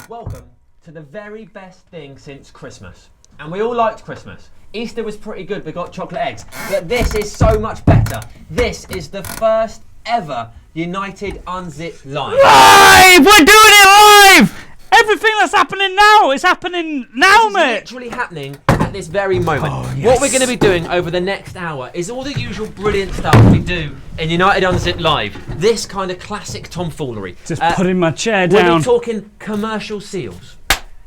Welcome to the very best thing since Christmas. And we all liked Christmas. Easter was pretty good, we got chocolate eggs. But this is so much better. This is the first ever United Unzipped live. Live! We're doing it live! Everything that's happening now is happening now, mate. It's literally happening at this very moment. Oh, yes. What we're going to be doing over the next hour is all the usual brilliant stuff we do in United Unzipped Live. This kind of classic tomfoolery. Just putting my chair down. We'll be talking commercial seals.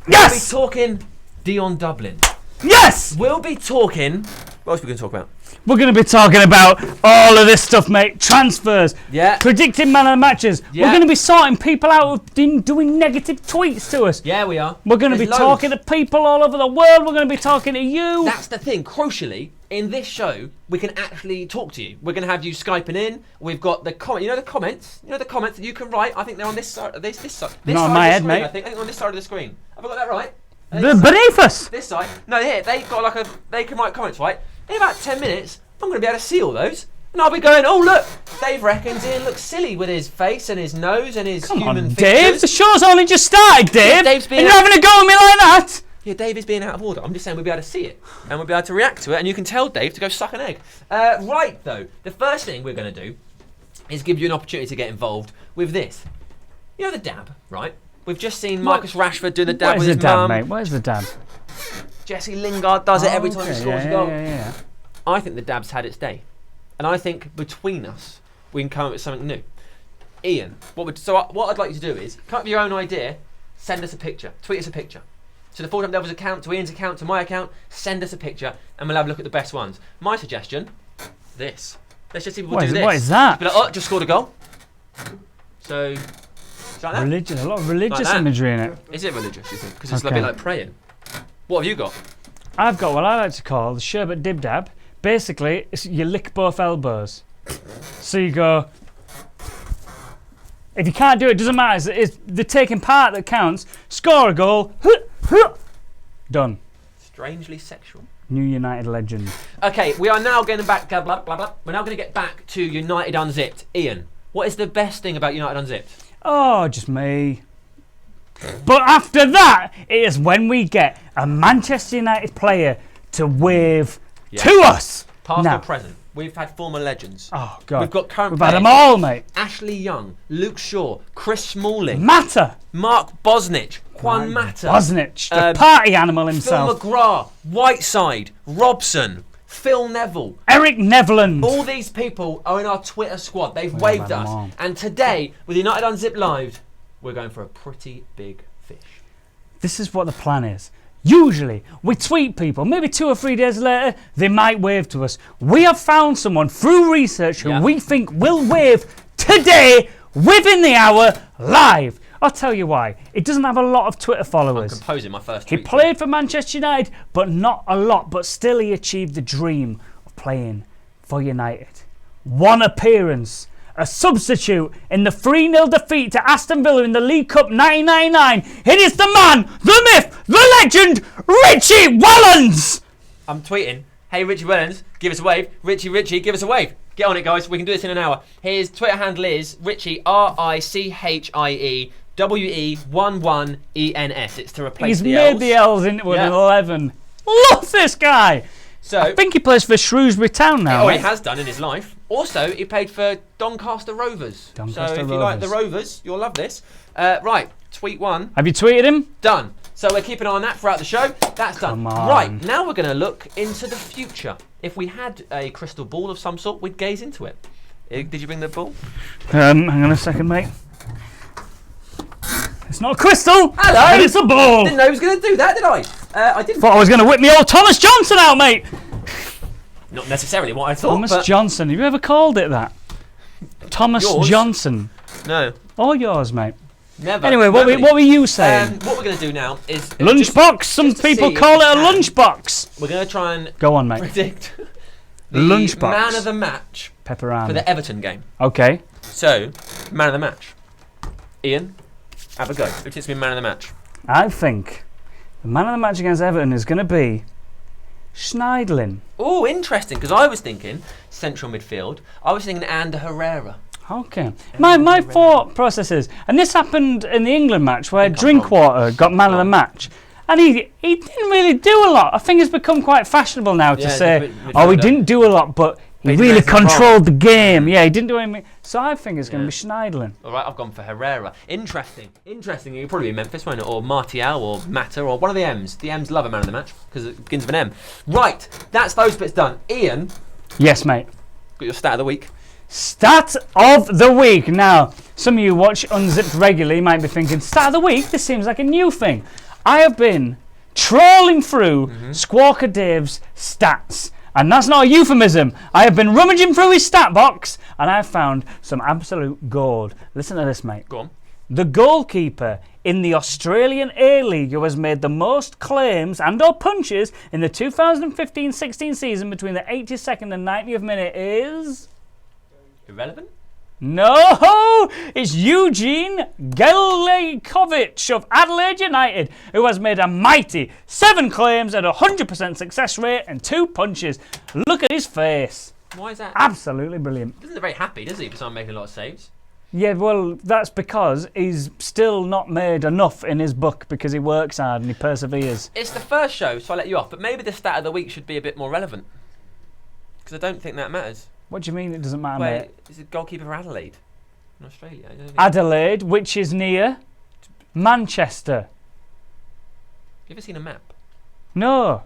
Yes! We'll be talking Dion Dublin. Yes! We'll be talking... What else are we going to talk about? We're going to be talking about all of this stuff, mate. Transfers. Yeah. Predicting man of the matches. Yeah. We're going to be sorting people out of doing negative tweets to us. Yeah, we are. We're going to be talking to people all over the world. We're going to be talking to you. That's the thing. Crucially, in this show, we can actually talk to you. We're going to have you Skyping in. We've got the comment. You know the comments? You know the comments that you can write? I think they're on this side. This side. This Not side on my of the head, screen, mate. I think on this side of the screen. Have I got that right? They're beneath us. This side. No, here. They've got like a... They can write comments, right? In about 10 minutes, I'm going to be able to see all those. And I'll be going, oh, look, Dave reckons Ian looks silly with his face and his nose and his human features. Dave. The show's only just started, Dave. Yeah, Dave's being and you're having a go at me like that. Yeah, Dave is being out of order. I'm just saying we'll be able to see it. And we'll be able to react to it. And you can tell Dave to go suck an egg. Right, though. The first thing we're going to do is give you an opportunity to get involved with this. You know the dab, right? We've just seen Marcus Rashford do the dab with his mum. Mate? Where's the dab? Jesse Lingard does it every time he scores a goal. Yeah. I think the dab's had its day. And I think between us, we can come up with something new. Ian, what I'd like you to do is, come up with your own idea, send us a picture, tweet us a picture. To the FullTimeDEVILS account, to Ian's account, to my account, send us a picture and we'll have a look at the best ones. My suggestion, this. Let's just see people do this. What is that? Just be like, oh, just scored a goal. So, like that. Religion, a lot of religious Like that. imagery in it. Is it religious, you think? Because it's a bit like praying. What have you got? I've got what I like to call the sherbet dib dab. Basically, it's you lick both elbows. So you go. If you can't do it, doesn't matter. It's the taking part that counts. Score a goal. Done. Strangely sexual. New United legend. Okay, we are now going back. Blah, blah, blah. We're now going to get back to United Unzipped. Ian, what is the best thing about United Unzipped? Oh, just me. But after that, it is when we get a Manchester United player to wave to us. Past or present. We've had former legends. Oh, God. We've got current We've players. had them all, mate. Ashley Young, Luke Shaw, Chris Smalling, Mata. Mark Bosnich, Juan Mata. Bosnich, the party animal himself. Phil McGrath, Whiteside, Robson, Phil Neville. Eric Nevland. All these people are in our Twitter squad. They've waved us. And today, with United Unzipped Live, we're going for a pretty big fish. This is what the plan is. Usually, we tweet people. Maybe 2 or 3 days later, they might wave to us. We have found someone through research who we think will wave today, within the hour, live. I'll tell you why. It doesn't have a lot of Twitter followers. I'm composing my first tweet. He played for Manchester United, but not a lot. But still, he achieved the dream of playing for United. 1 appearance. A substitute in the 3-0 defeat to Aston Villa in the League Cup 1999. It is the man, the myth, the legend, Richie Wellens. I'm tweeting, hey Richie Wellens, give us a wave. Richie, give us a wave. Get on it, guys. We can do this in an hour. His Twitter handle is Richie, RICHIE WE11ENS. It's to replace the L's. He's made the L's into an 11. Love this guy. So I think he plays for Shrewsbury Town now. Oh, he has done in his life. Also, he played for Doncaster Rovers. So if you like the Rovers, you'll love this. Right, tweet 1. Have you tweeted him? Done. So we're keeping an eye on that throughout the show. That's done. Come on. Right, now we're going to look into the future. If we had a crystal ball of some sort, we'd gaze into it. Did you bring the ball? Hang on a second, mate. It's not a crystal. Hello. It's a ball. Didn't know he was going to do that, did I? I didn't. Thought I was going to whip me old Thomas Johnson out, mate. Not necessarily what I thought. Thomas Johnson. Have you ever called it that? Thomas Johnson. No. Or yours, mate. Never. Anyway, what were you saying? What we're going to do now is... Lunchbox. Some people call it a lunchbox. We're going to try and... Go on, mate. Predict the lunchbox. Man of the match. Pepperoni. For the Everton game. Okay. So, man of the match. Ian, have a go. Who thinks to be man of the match? I think the man of the match against Everton is going to be Schneidlin. Oh, interesting, because I was thinking central midfield. I was thinking Ander Herrera. Okay. My thought process is, and this happened in the England match where Drinkwater got man of the match. And he didn't really do a lot. I think it's become quite fashionable now to say, he didn't do a lot, but he really controlled the game. Yeah, he didn't do anything. So I think it's going to be Schneiderlin. All right, I've gone for Herrera. Interesting. It'll probably be Memphis, won't it? Or Martial, or Mata, or one of the M's. The M's love a man of the match because it begins with an M. Right, that's those bits done. Ian. Yes, mate. Got your stat of the week. Stat of the week. Now, some of you watch Unzipped regularly might be thinking, stat of the week? This seems like a new thing. I have been trawling through Squawker Dave's stats. And that's not a euphemism. I have been rummaging through his stat box and I've found some absolute gold. Listen to this, mate. Go on. The goalkeeper in the Australian A-League who has made the most claims and or punches in the 2015-16 season between the 82nd and 90th minute is... Irrelevant? No, it's Eugene Gelikovic of Adelaide United, who has made a mighty 7 claims at a 100% success rate and 2 punches. Look at his face. Why is that? Absolutely brilliant. Doesn't look very happy, does he, for someone making a lot of saves? Yeah, well, that's because he's still not made enough in his book because he works hard and he perseveres. It's the first show, so I'll let you off, but maybe the stat of the week should be a bit more relevant. Because I don't think that matters. What do you mean it doesn't matter, Wait, mate? is it goalkeeper for Adelaide in Australia? Adelaide, which is near Manchester. You ever seen a map? No,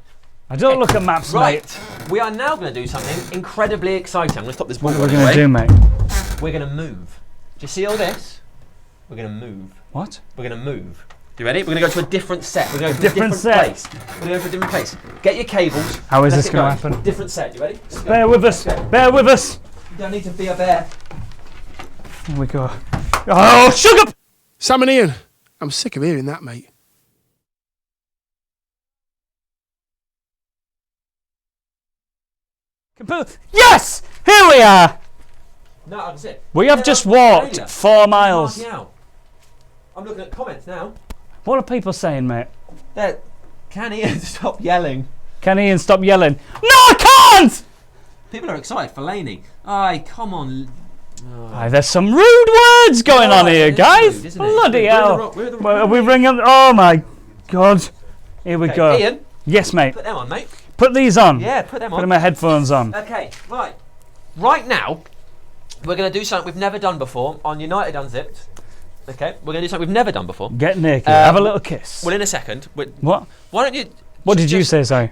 I don't look at maps, right. mate. We are now going to do something incredibly exciting. I'm going to stop this ball. What are we going to do, mate? We're going to move. Do you see all this? We're going to move. What? We're going to move. You ready? We're going to go to a different set. We're going to go to Different a set. different place. We're going to go to a different place. Get your cables. How is Let's this going to happen? Different set. You ready? Bear with us. Okay. Bear with us. You don't need to be a bear. Here we go. Oh, sugar! Sam and Ian, I'm sick of hearing that, mate. Yes! Here we are! No, that's it. We have just walked 4 miles. I'm looking at comments now. What are people saying, mate? Can Ian stop yelling? Can Ian stop yelling? No, I can't! People are excited for Laney. Aye, come on. Aye, there's some rude words going on here, guys. Rude, Bloody hell. We're the Are we ringing? Oh my God. Here we go. Ian, yes, mate. put them on, mate. Put these on. Yeah, put them on. Put my headphones on. Okay, right. Right now, we're going to do something we've never done before on United Unzipped. Okay, we're going to do something we've never done before. Get naked. Have a little kiss. Well, in a second. What? Why don't you... What did you say, sorry?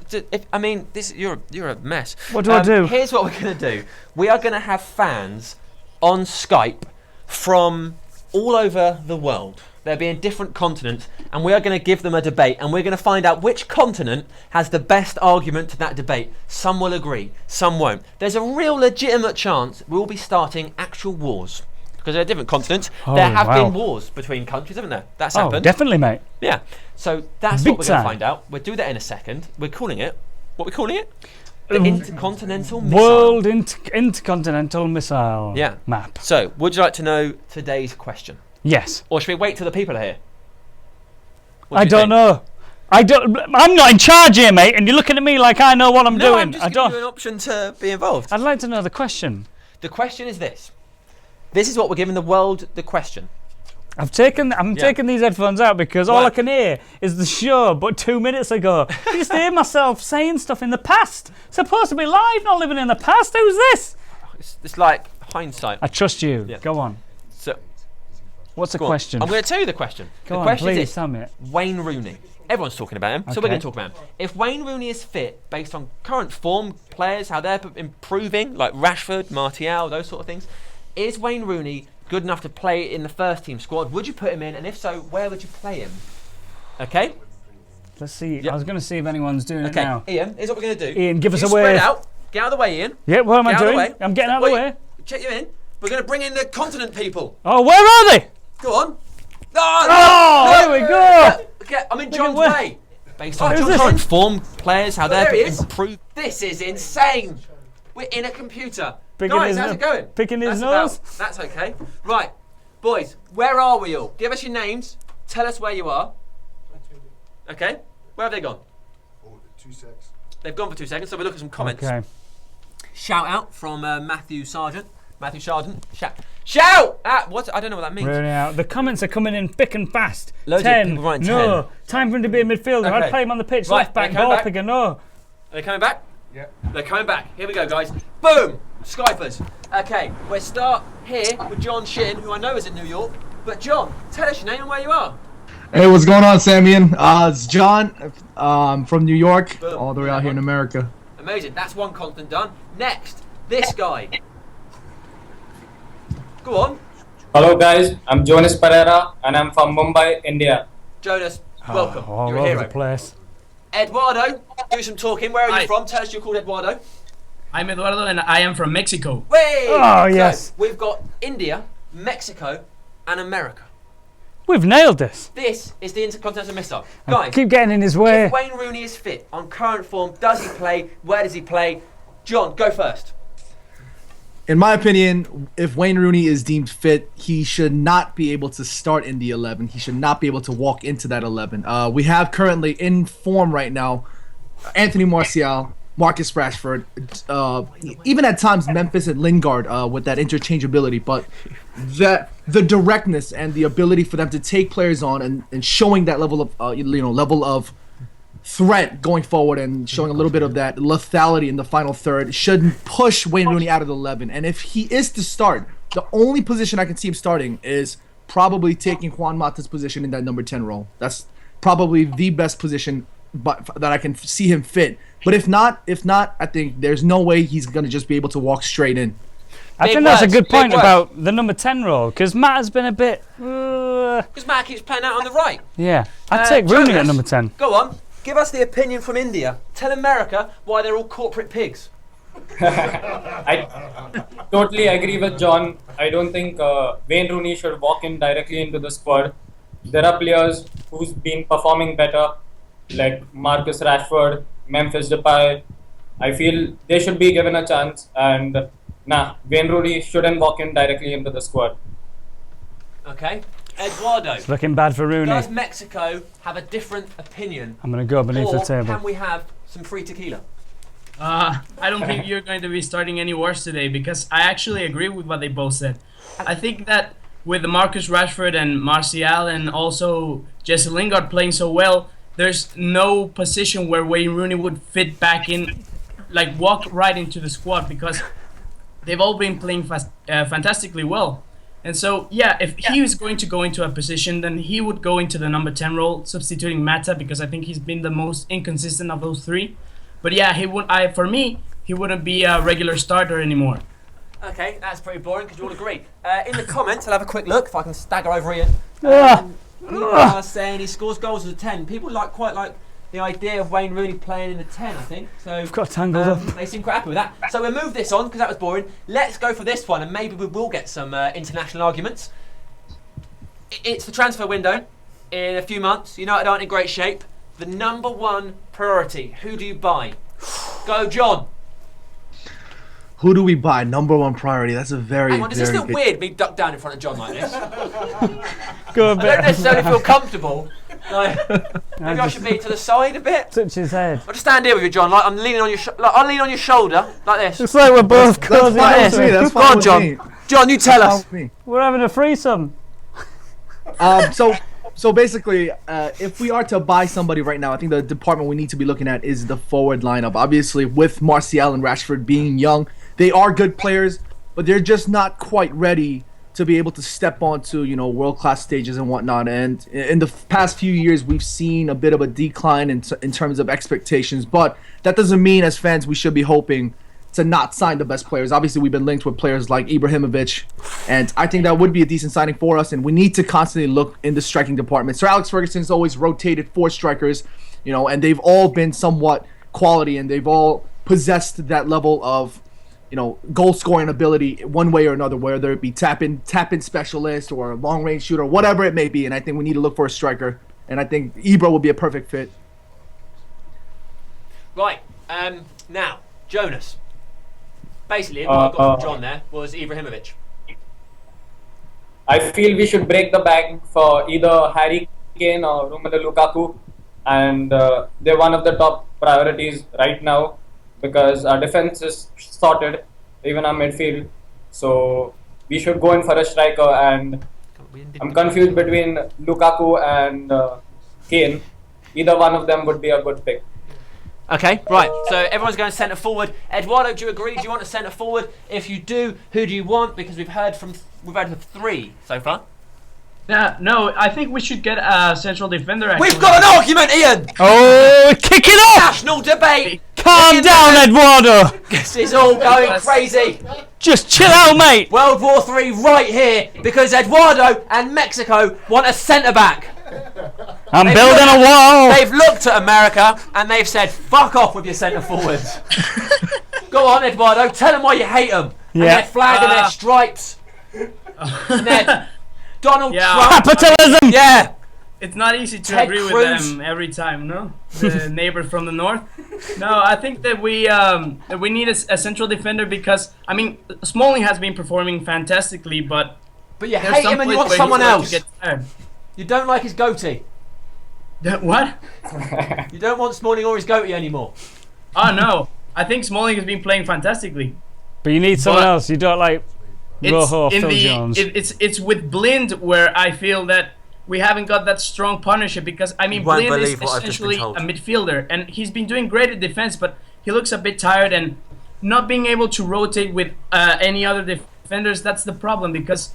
You're a mess. What do I do? Here's what we're going to do. We are going to have fans on Skype from all over the world. They'll be in different continents, and we are going to give them a debate, and we're going to find out which continent has the best argument to that debate. Some will agree, some won't. There's a real legitimate chance we will be starting actual wars. Because they're different continents. There have been wars between countries, haven't there? That's happened. Definitely, mate. Yeah. So that's Big what we're going time. to find out. We'll do that in a second. We're calling it... What are we calling it? The Intercontinental Missile. World Intercontinental Missile map. So, would you like to know today's question? Yes. Or should we wait till the people are here? I don't know. I'm not in charge here, mate, and you're looking at me like I know what I'm doing. I'm just giving you an option to be involved. I'd like to know the question. The question is this. This is what we're giving the world the question. I'm taking these headphones out because all I can hear is the show, but 2 minutes ago. I just hear myself saying stuff in the past. Supposed to be live, not living in the past. Who's this? It's like hindsight. I trust you. Yeah. Go on. So, what's the question? I'm going to tell you the question. Go the on, question please is this. tell me it. Wayne Rooney. Everyone's talking about him, so we're going to talk about him. If Wayne Rooney is fit, based on current form, players, how they're improving, like Rashford, Martial, those sort of things, is Wayne Rooney good enough to play in the first team squad? Would you put him in? And if so, where would you play him? Okay? Let's see. Yep. I was going to see if anyone's doing it now. Ian, here's what we're going to do. Ian, give us a spread wave. out. Get out of the way, Ian. Yeah, what am I Get out of the doing? way. I'm getting out of the way. Check you in. We're going to bring in the continent people. Oh, where are they? Go on. Here we go. Okay, I'm in John's way. Based on who's John's this? current form, players, how there he they're is. improved. This is insane. We're in a computer. Picking Guys, his how's no- it going? picking his That's nose? That's okay. Right, boys, where are we all? Give us your names. Tell us where you are. Okay, where have they gone? 2 secs. They've gone for 2 seconds, so we'll look at some comments. Okay. Shout out from Matthew Sargent. Shout Shout! What? I don't know what that means. Rooney out. The comments are coming in thick and fast. Loads of 10. people writing No. 10. Time for him to be a midfielder. Okay. I'd play him on the pitch. Right, Left back. they're coming Ball back. picker. No. Are they coming back? Yeah. They're coming back. Here we go, guys. Boom! Skypers. Okay, we'll start here with John Shin, who I know is in New York. But John, tell us your name and where you are. Hey, what's going on, Samian? It's John from New York, Boom. all the way out here in America. Amazing. That's one continent done. Next, this guy. Go on. Hello guys, I'm Jonas Pereira and I'm from Mumbai, India. Jonas, welcome. All You're a over hero. the place. Eduardo, do some talking. Where are Hi. you from? Tell us you're called Eduardo. I'm Eduardo and I am from Mexico. Wait! Oh, yes. So, we've got India, Mexico, and America. We've nailed this. This is the Intercontinental Missile. Guys, Keep getting in his way. if Wayne Rooney is fit, on current form, does he play? Where does he play? John, go first. In my opinion, if Wayne Rooney is deemed fit, he should not be able to start in the 11. He should not be able to walk into that 11. We have currently in form right now Anthony Martial, Marcus Rashford, even at times Memphis and Lingard with that interchangeability. But the directness and the ability for them to take players on and showing that level of level of threat going forward and showing a little bit of that lethality in the final third should push Wayne Rooney out of the 11. And if he is to start, the only position I can see him starting is probably taking Juan Mata's position in that number 10 role. That's probably the best position that I can see him fit. But if not, I think there's no way he's going to just be able to walk straight in. I Big think that's a words, good big point words. about the number 10 role, because Matt has been a bit. Because Matt keeps playing out on the right. Yeah. I'd take Rooney at Jonas, number 10. Go on. Give us the opinion from India. Tell America why they're all corporate pigs. I totally agree with John. I don't think Wayne Rooney should walk in directly into the squad. There are players who's been performing better, like Marcus Rashford, Memphis Depay. I feel they should be given a chance, and Wayne Rooney shouldn't walk in directly into the squad. Okay. Eduardo, It's looking bad for Rooney. does Mexico have a different opinion? I'm going to go beneath Or the table. can we have some free tequila? I don't think you're going to be starting any worse today because I actually agree with what they both said. I think that with Marcus Rashford and Martial and also Jesse Lingard playing so well, there's no position where Wayne Rooney would fit back in, like walk right into the squad because they've all been playing fantastically well. And so, yeah, if he was going to go into a position, then he would go into the number 10 role, substituting Mata, because I think he's been the most inconsistent of those three. But yeah, for me, he wouldn't be a regular starter anymore. Okay, that's pretty boring because you all agree. In the comments, I'll have a quick look if I can stagger over Ian. People are saying he scores goals as a 10. People quite like the idea of Wayne Rooney playing in the 10, I think. So I've got tangled up. they seem quite happy with that. So we'll move this on because that was boring. Let's go for this one and maybe we will get some international arguments. It's the transfer window in a few months. United aren't in great shape. The number one priority, who do you buy? Go, John. Who do we buy? Number one priority. That's a very, Hang on, does it very feel big... weird me duck down in front of John like this? Go a I don't bit. necessarily feel comfortable. Like, maybe I should be to the side a bit. Touch his head. I'll just stand here with you, John. Like I'm leaning on your, I'll lean on your shoulder like this. It's like we're both That's cozy. fine with me. That's Go on, fine with John. me. John, you tell Fine us. with me. We're having a threesome. So basically, if we are to buy somebody right now, I think the department we need to be looking at is the forward lineup. Obviously, with Martial and Rashford being young, they are good players, but they're just not quite ready to be able to step onto, world-class stages and whatnot. And in the past few years, we've seen a bit of a decline in terms of expectations. But that doesn't mean, as fans, we should be hoping to not sign the best players. Obviously, we've been linked with players like Ibrahimovic, and I think that would be a decent signing for us, and we need to constantly look in the striking department. Sir Alex Ferguson's always rotated 4 strikers, and they've all been somewhat quality, and they've all possessed that level of, goal-scoring ability one way or another, whether it be tap-in specialist or long-range shooter, whatever it may be, and I think we need to look for a striker, and I think Ibra will be a perfect fit. Right. Now, Jonas. Basically, what I got from John there was Ibrahimovic. I feel we should break the bank for either Harry Kane or Romelu Lukaku, and they're one of the top priorities right now because our defense is sorted, even our midfield. So we should go in for a striker, and I'm confused between Lukaku and Kane. Either one of them would be a good pick. Okay, right. So everyone's going centre forward. Eduardo, do you agree? Do you want a centre forward? If you do, who do you want? Because we've heard from 3 so far. Yeah, no, I think we should get a central defender. Actually. We've got an argument, Ian. Oh, kick it off! National debate. Calm down, Eduardo. This is all going crazy. Just chill out, mate. World War III right here because Eduardo and Mexico want a centre back. I'm building a wall. They've looked at America and they've said, "Fuck off with your centre forwards." Go on, Eduardo. Tell them why you hate them. And their flag and their stripes. And their Donald Trump. Capitalism. Yeah. It's not easy to Ted agree Cruz. with them every time, no? The neighbor from the north. No, I think that we need a central defender because, I mean, Smalling has been performing fantastically, but you there's hate some him and you plays want where someone he's going else. to get tired. You don't like his goatee. What? You don't want Smalling or his goatee anymore. Oh, no. I think Smalling has been playing fantastically. But you need someone But else. You don't like Rojo or Phil Jones. It's with Blind where I feel that we haven't got that strong partnership because, I mean, You won't Blind is believe what I've just been essentially told. a midfielder and he's been doing great at defense, but he looks a bit tired and not being able to rotate with any other defenders, that's the problem because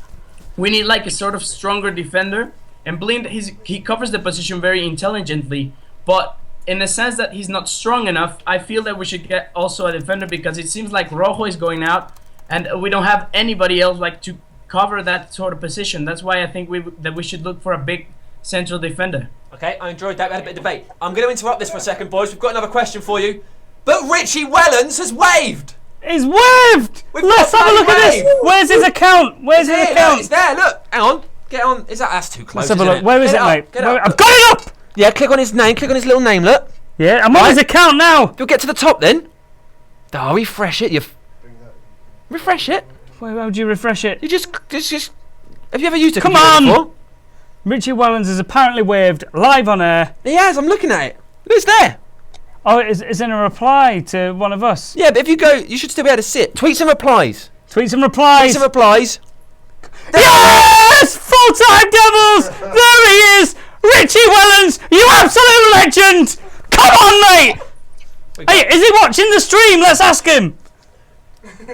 we need like a sort of stronger defender. And Blind, he covers the position very intelligently, but in the sense that he's not strong enough, I feel that we should get also a defender because it seems like Rojo is going out, and we don't have anybody else like to cover that sort of position. That's why I think we should look for a big central defender. Okay, I enjoyed that. We had a bit of debate. I'm going to interrupt this for a second, boys. We've got another question for you. But Richie Wellens has waved. He's waved. Let's got have a look at wave. this. Where's his account? Where's his Here, look, account? it's there. Look, hang on. Get on. That's too close. Let's have a isn't look. Where is Get it, up, mate? Get up. I've got it up. Yeah, click on his name. Click on his little name. Look. Yeah, I'm on his account now. You'll get to the top then. Oh, refresh it. Refresh it. How do you refresh it? You just. Have you ever used it? Come on. Richie Wellens is apparently waved live on air. He has. I'm looking at it. Look, it's there. Oh, it's in a reply to one of us. Yeah, but if you go, you should still be able to sit. Tweet some replies. Tweet some replies. Tweet some replies. Yes! Full-time Devils! There he is! Richie Wellens, you absolute legend! Come on, mate! Hey, is he watching the stream? Let's ask him.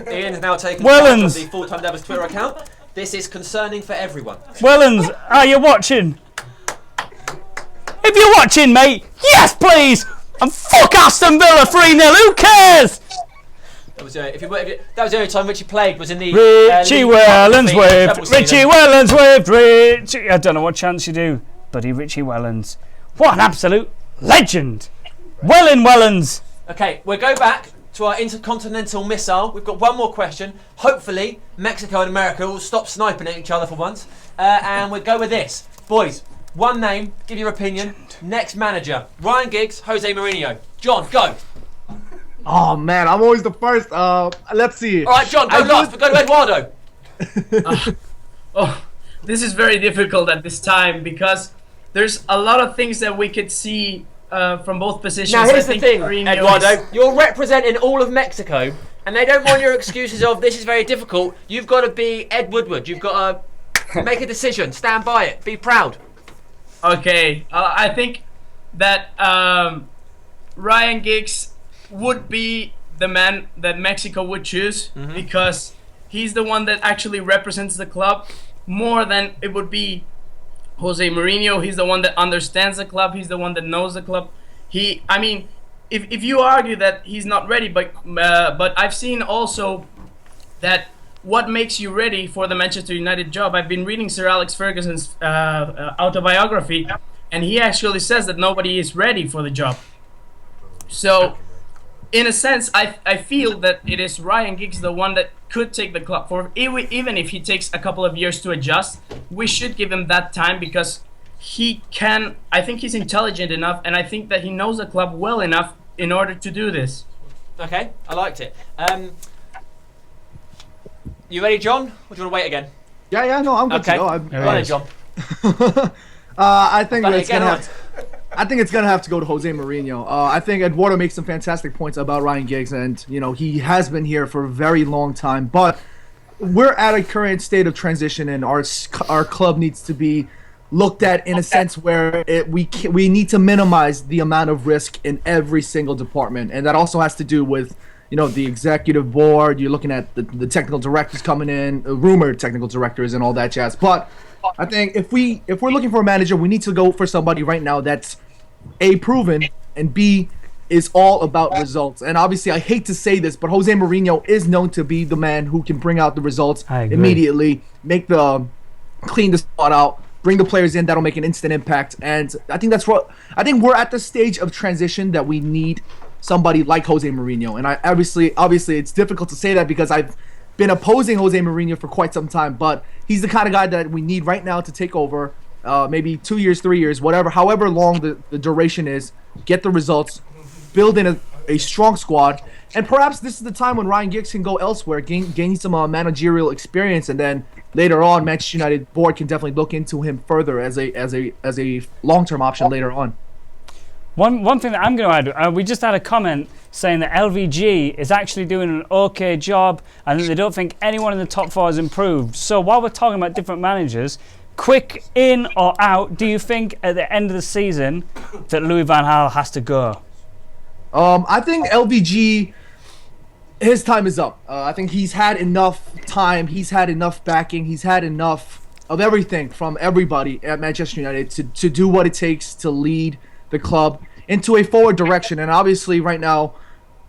Ian has now taken Wellens. the Full-Time Devils Twitter account. This is concerning for everyone. Wellens, are you watching? If you're watching, mate, yes, please! And fuck Aston Villa 3-0, who cares? That was the only time Richie played was in the Richie League Wellens Cup waved. treble Richie season. Wellens waved. Richie. I don't know what chance you do, buddy. Richie Wellens. What an absolute legend. Wellens. Okay, we'll go back to our intercontinental missile. We've got one more question. Hopefully, Mexico and America will stop sniping at each other for once. And we'll go with this. Boys, one name, give your opinion. Next manager. Ryan Giggs, Jose Mourinho. John, go. Oh man, I'm always the first. Let's see. All right, John, go last. But go to Eduardo. Oh, this is very difficult at this time because there's a lot of things that we could see from both positions. Now, here's I the think thing, Mourinho Eduardo. is- You're representing all of Mexico, and they don't want your excuses of this is very difficult. You've got to be Ed Woodward. You've got to make a decision. Stand by it. Be proud. Okay, I think that Ryan Giggs would be the man that Mexico would choose because he's the one that actually represents the club more than it would be Jose Mourinho. He's the one that understands the club. He's the one that knows the club. I mean, if you argue that he's not ready, but I've seen also that what makes you ready for the Manchester United job. I've been reading Sir Alex Ferguson's autobiography, and he actually says that nobody is ready for the job. So, in a sense, I feel that it is Ryan Giggs the one that could take the club forward. Even if he takes a couple of years to adjust, we should give him that time because he can. I think he's intelligent enough, and I think that he knows the club well enough in order to do this. Okay, I liked it. You ready, John? Or do you want to wait again? Yeah, no, I'm good Okay. to go. Go on then, John. I think But it's again, gonna have to go to Jose Mourinho. I think Eduardo makes some fantastic points about Ryan Giggs, and he has been here for a very long time. But we're at a current state of transition, and our club needs to be looked at in a sense where we need to minimize the amount of risk in every single department, and that also has to do with the executive board. You're looking at the technical directors coming in, rumored technical directors, and all that jazz. But I think if we're looking for a manager, we need to go for somebody right now that's A, proven, and B, is all about results. And obviously, I hate to say this, but Jose Mourinho is known to be the man who can bring out the results immediately, clean the spot out, bring the players in that'll make an instant impact. And I think we're at the stage of transition that we need somebody like Jose Mourinho. And I obviously it's difficult to say that because I've been opposing Jose Mourinho for quite some time, but he's the kind of guy that we need right now to take over. Maybe 2 years, 3 years, however long the duration is, get the results, build in a strong squad, and perhaps this is the time when Ryan Giggs can go elsewhere, gain some managerial experience, and then later on, Manchester United board can definitely look into him further as a long-term option later on. One thing that I'm going to add, we just had a comment saying that LVG is actually doing an okay job and that they don't think anyone in the top four has improved. So while we're talking about different managers, quick in or out, do you think at the end of the season that Louis van Gaal has to go? I think LVG, his time is up. I think he's had enough time, he's had enough backing, he's had enough of everything from everybody at Manchester United to do what it takes to lead the club into a forward direction. And obviously right now,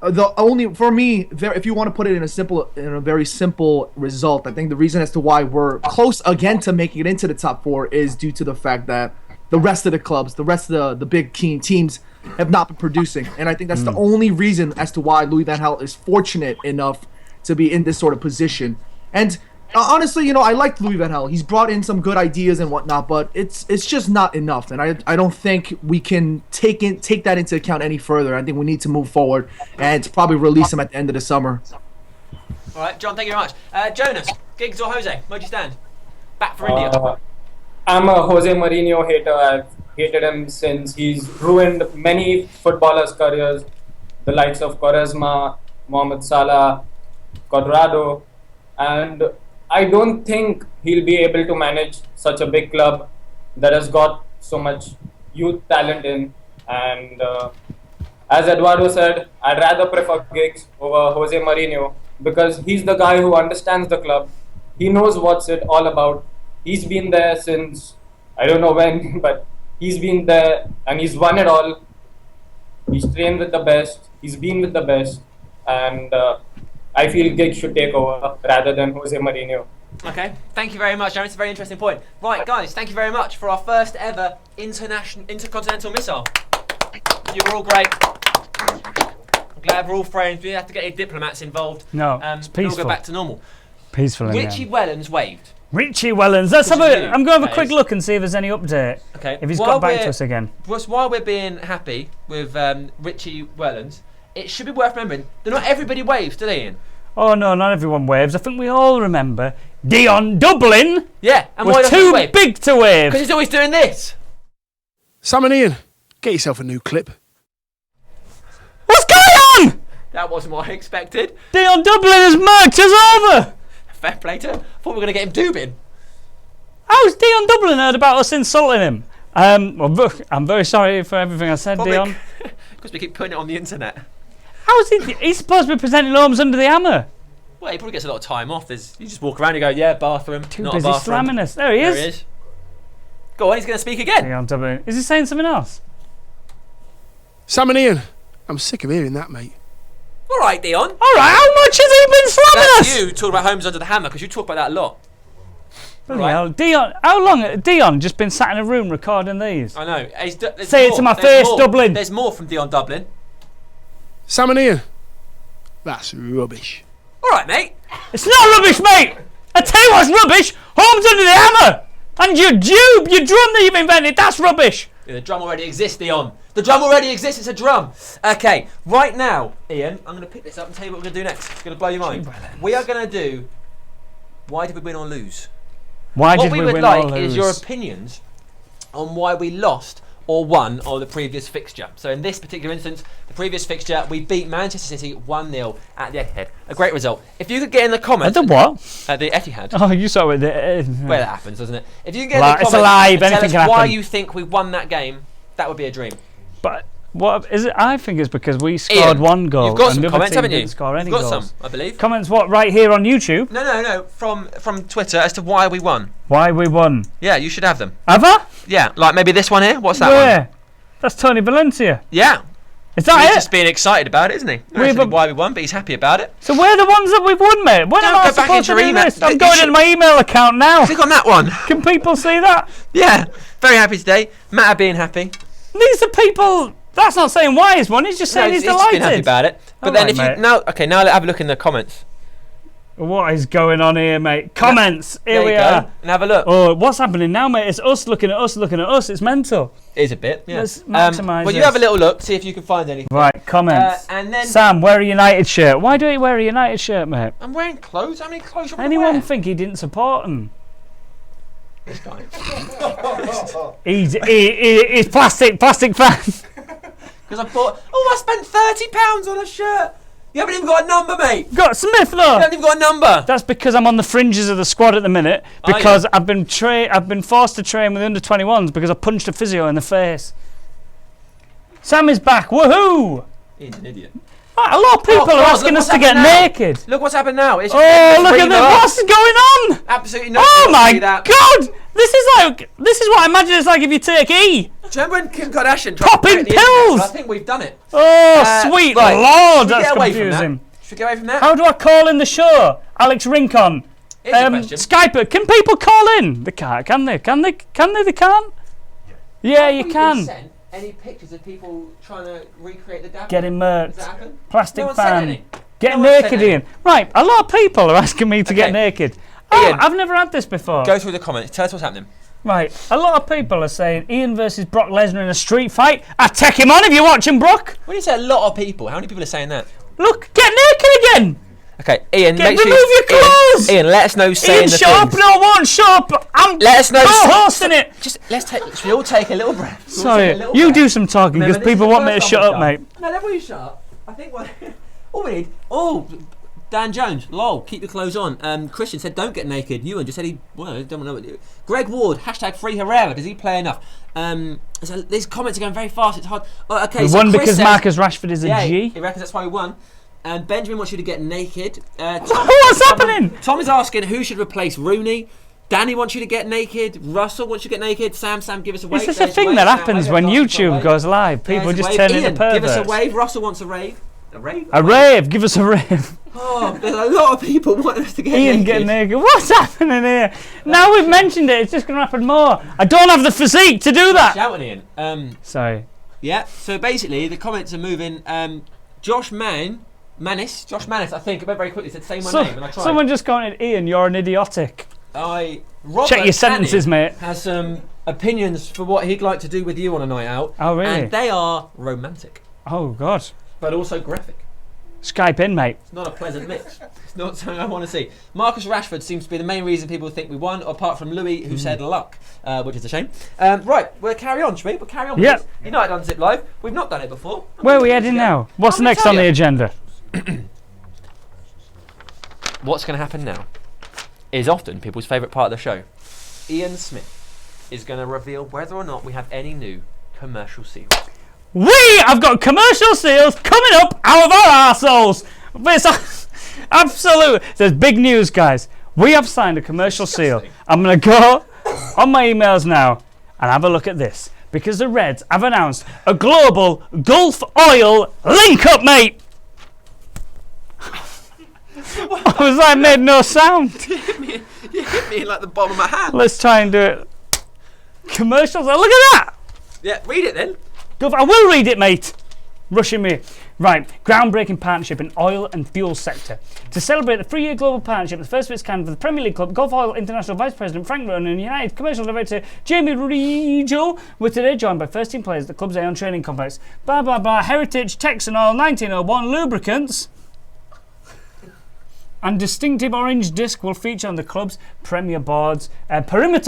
for me, if you want to put it in a very simple result, I think the reason as to why we're close again to making it into the top four is due to the fact that the rest of the clubs, the rest of the big teams have not been producing. And I think that's the only reason as to why Louis van Gaal is fortunate enough to be in this sort of position. And honestly, I like Louis van Gaal. He's brought in some good ideas and whatnot, but it's just not enough. And I don't think we can take that into account any further. I think we need to move forward and probably release him at the end of the summer. All right, John, thank you very much. Jonas, Giggs or Jose? Where do you stand? Back for India. I'm a Jose Mourinho hater. I've hated him since he's ruined many footballers' careers, the likes of Quaresma, Mohamed Salah, Cuadrado, and I don't think he'll be able to manage such a big club that has got so much youth talent in. And as Eduardo said, I'd rather prefer Giggs over Jose Mourinho because he's the guy who understands the club. He knows what's it all about. He's been there since, I don't know when, but he's been there and he's won it all. He's trained with the best. He's been with the best. And I feel Giggs should take over rather than Jose Mourinho. Okay, thank you very much, Aaron. It's a very interesting point. Right, guys, thank you very much for our first ever intercontinental missile. You were all great. I'm glad we're all friends. We have to get any diplomats involved. No, it's peaceful. We'll go back to normal. Peaceful. Richie Wellens waved. Richie Wellens. I'm going to have a quick look and see if there's any update. Okay. If he's got back to us again. While we're being happy with Richie Wellens, it should be worth remembering that not everybody waves, do they, Ian? Oh no, not everyone waves. I think we all remember Dion Dublin. Yeah, and was too big to wave. Because he's always doing this. Sam and Ian, get yourself a new clip. What's going on? That wasn't what I expected. Dion Dublin has murked us over. Fair play to him. I thought we were going to get him Dubin. How's Dion Dublin heard about us insulting him? Well, I'm very sorry for everything I said, Dion. Because we keep putting it on the internet. How's he? He's supposed to be presenting Holmes under the hammer. Well, he probably gets a lot of time off. You just walk around and go, yeah, bathroom. Too not busy a bathroom. slamming us. There he is. There he is. Go on, he's going to speak again. Dion Dublin. Is he saying something else? Sam and Ian, I'm sick of hearing that, mate. All right, Dion. All right, how much has he been slamming us? That's you talking about Holmes under the hammer because you talk about that a lot. Hell, Dion, how long has Dion just been sat in a room recording these? I know. Say it to my face, Dublin. There's more from Dion Dublin. Sam and Ian, that's rubbish. All right, mate. It's not rubbish, mate. I tell you what's rubbish. Holmes under the hammer. And your drum that you've invented, that's rubbish. Yeah, the drum already exists, Dion. The drum already exists. It's a drum. Okay, right now, Ian, I'm going to pick this up and tell you what we're going to do next. It's going to blow your mind. We are going to do why did we win or lose? What we would like is your opinions on why we lost or won on the previous fixture. So in this particular instance, the previous fixture, we beat Manchester City 1-0 at the Etihad. A great result. If you could get in the comments... At the what? At the Etihad. Oh, you saw it. Where that happens, doesn't it? If you can get in the comments it's alive. and tell Anything us can why happen. you think we won that game, that would be a dream. But what is it? I think it's because we scored Ian, one goal. You've got and some the other comments, team haven't you? didn't score any You've got goals. some, I believe. Comments what? Right here on YouTube? No. From Twitter as to why we won. Why we won. Yeah, you should have them. Have I? Yeah, like maybe this one here. What's that Where? one? That's Tony Valencia. Yeah. Is that He's it? just being excited about it, isn't he? Not actually why we won, but he's happy about it. So we're the ones that we've won, mate. When am I go back supposed into to your do email. this? I'm You going should- into my email account now. Click on that one. Can people see that? Yeah, very happy today. Matt being happy. These are people. That's not saying why he's won. He's just saying he's just delighted. been happy about it. But All then right, if you mate. now, now let's have a look in the comments. What is going on here, mate? Comments. Here There we you go, are. and have a look. Oh, what's happening now, mate? It's us looking at us, looking at us. It's mental. It is a bit. Yeah. Let's maximise Well, you this. have a little look, see if you can find anything. Right, comments. And then Sam, wear a United shirt. Why do you wear a United shirt, mate? I'm wearing clothes. How many clothes you want Anyone to wear? think he didn't support him? This guy. He's plastic fan. Because I thought, I spent £30 on a shirt. You haven't even got a number, mate. Got Smith You though. haven't even got a number. That's because I'm on the fringes of the squad at the minute. Are Because I've been forced to train with under 21s because I punched a physio in the face. Sam is back. Woohoo! He's an idiot. Right, a lot of people God, are asking look us what's to get happened now. naked. Look what's happened now. It's Oh, look at this. What's going on? Absolutely no. Oh my that. god! This is what I imagine it's like if you take E. Do you remember when Kim Kardashian tried Popping to crack the internet? pills! I think we've done it. Oh, sweet right. lord, Should we that's get away from confusing. that? Should we get away from that? How do I call in the show? Alex Rincon. Here's the question. Skype. Can people call in? They can't, can they? Can they? They can't? Yeah, you Have we been can. sent any pictures of people trying to recreate the dab? Getting Has that murked. happened? Plastic No one said fan. any. Get No one said naked, any. Ian. Right, a lot of people are asking me to get Okay. naked. Ian. I've never had this before. Go through the comments. Tell us what's happening. Right, a lot of people are saying Ian versus Brock Lesnar in a street fight. I take him on if you're watching, Brock. When you say a lot of people, how many people are saying that? Look, get naked again. Okay, Ian, Get, make sure remove your clothes. Ian, let us know saying Ian, the shut up. things. No, won't shut up. I'm Let us know. co-hosting it. Just should we all take a little breath? Should we all Sorry, take a little you breath? do some talking because Remember, this people is the want me to first shut one up, we've mate. done. No, never you shut up. I think all we need. Oh, Dan Jones, lol, keep your clothes on. Christian said don't get naked. Ewan just said he. Well, I don't know what. Greg Ward, #free Herrera. Does he play enough? So these comments are going very fast. It's hard. Oh, okay, We so won Chris because says, Marcus Rashford is a yeah, G. he reckons that's why we won. And Benjamin wants you to get naked. What's happening? Tom is asking who should replace Rooney. Danny wants you to get naked. Russell wants you to get naked. Sam, give us a wave. Is this a There's thing wave. that Sam, happens wave. when Russell for a YouTube wave. goes live? People There's a just wave. turn Ian, into perverts. give us a wave. Russell wants a rave. A rave? A rave. Give us a rave. Oh, there's a lot of people wanting us to get Ian naked. getting naked. What's happening here? Now we've mentioned it, it's just going to happen more. I don't have the physique to do that. Shouting Ian. Sorry. Yeah, so basically the comments are moving. Josh Manis, I think, I went very quickly, said say my name, and I tried. Someone just commented, Ian, you're an idiotic. Robert Check your sentences, Canning mate. has some opinions for what he'd like to do with you on a night out. Oh, really? And they are romantic, Oh, God. but also graphic. Skype in, mate. It's not a pleasant mix. It's not something I want to see. Marcus Rashford seems to be the main reason people think we won, apart from Louis, who said luck, which is a shame. Right, we'll carry on, shall we? We'll carry on with Yep. this. United Unzipped Live. We've not done it before. Where are we heading now? What's I'm gonna next tell on the you. agenda? What's going to happen now is often people's favourite part of the show. Ian Smith is going to reveal whether or not we have any new commercial seals. We have got commercial sales coming up out of our arseholes. It's absolute. There's big news, guys. We have signed a commercial seal. I'm going to go on my emails now and have a look at this. Because the Reds have announced a global Gulf oil link-up, mate. I was like, made no sound. You hit me in like the bottom of my hand. Let's try and do it. Commercials. Look at that. Yeah, read it then. I will read it, mate. Rushing me. Right, groundbreaking partnership in oil and fuel sector. To celebrate the 3-year global partnership, the first of its kind for the Premier League club, Gulf Oil International Vice President Frank Rowan and United Commercial Director Jamie Regel were today joined by first-team players at the club's Aon training complex. Blah, blah, blah, Heritage, Texanol, 1901 lubricants and distinctive orange disc will feature on the club's perimeter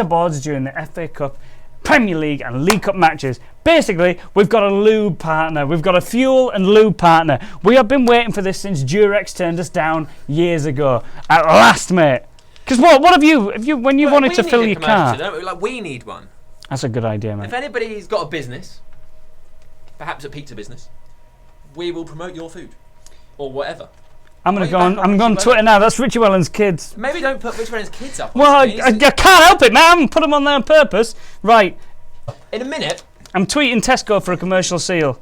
boards during the FA Cup, Premier League and League Cup matches. Basically, we've got a lube partner. We've got a fuel and lube partner. We have been waiting for this since Durex turned us down years ago. At last, mate. Because what have you when you wanted to fill your car? Don't we? Like, we need one. That's a good idea, mate. If anybody's got a business, perhaps a pizza business, we will promote your food or whatever. I'm going on Twitter now. That's Richie Wellens' kids. Maybe don't put Richie Wellens' kids up. Well, I can't help it, man. I haven't put them on there on purpose. Right. In a minute. I'm tweeting Tesco for a commercial seal.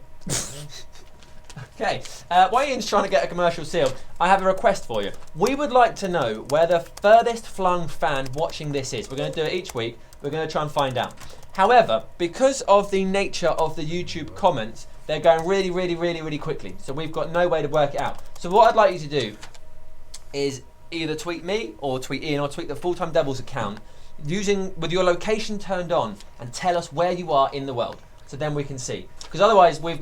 Okay. While Ian's trying to get a commercial seal, I have a request for you. We would like to know where the furthest flung fan watching this is. We're going to do it each week. We're going to try and find out. However, because of the nature of the YouTube comments, they're going really quickly. So we've got no way to work it out. So what I'd like you to do is either tweet me or tweet Ian or tweet the Full-Time Devils account with your location turned on and tell us where you are in the world. So then we can see. Because otherwise we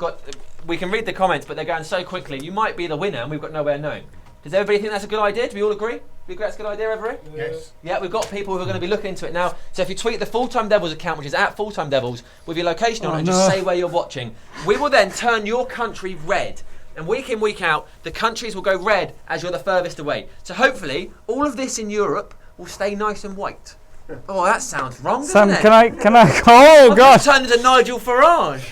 can read the comments, but they're going so quickly. You might be the winner and we've got nowhere known. Does everybody think that's a good idea? Do we all agree? We agree that's a good idea, everybody? Yes. Yeah, we've got people who are going to be looking into it now. So if you tweet the Full-Time Devils account, which is at Full-Time Devils, with your location on it and just say where you're watching, we will then turn your country red. And week in, week out, the countries will go red as you're the furthest away. So hopefully, all of this in Europe will stay nice and white. Oh, that sounds wrong, doesn't it? Can I? Oh God! Turned into Nigel Farage.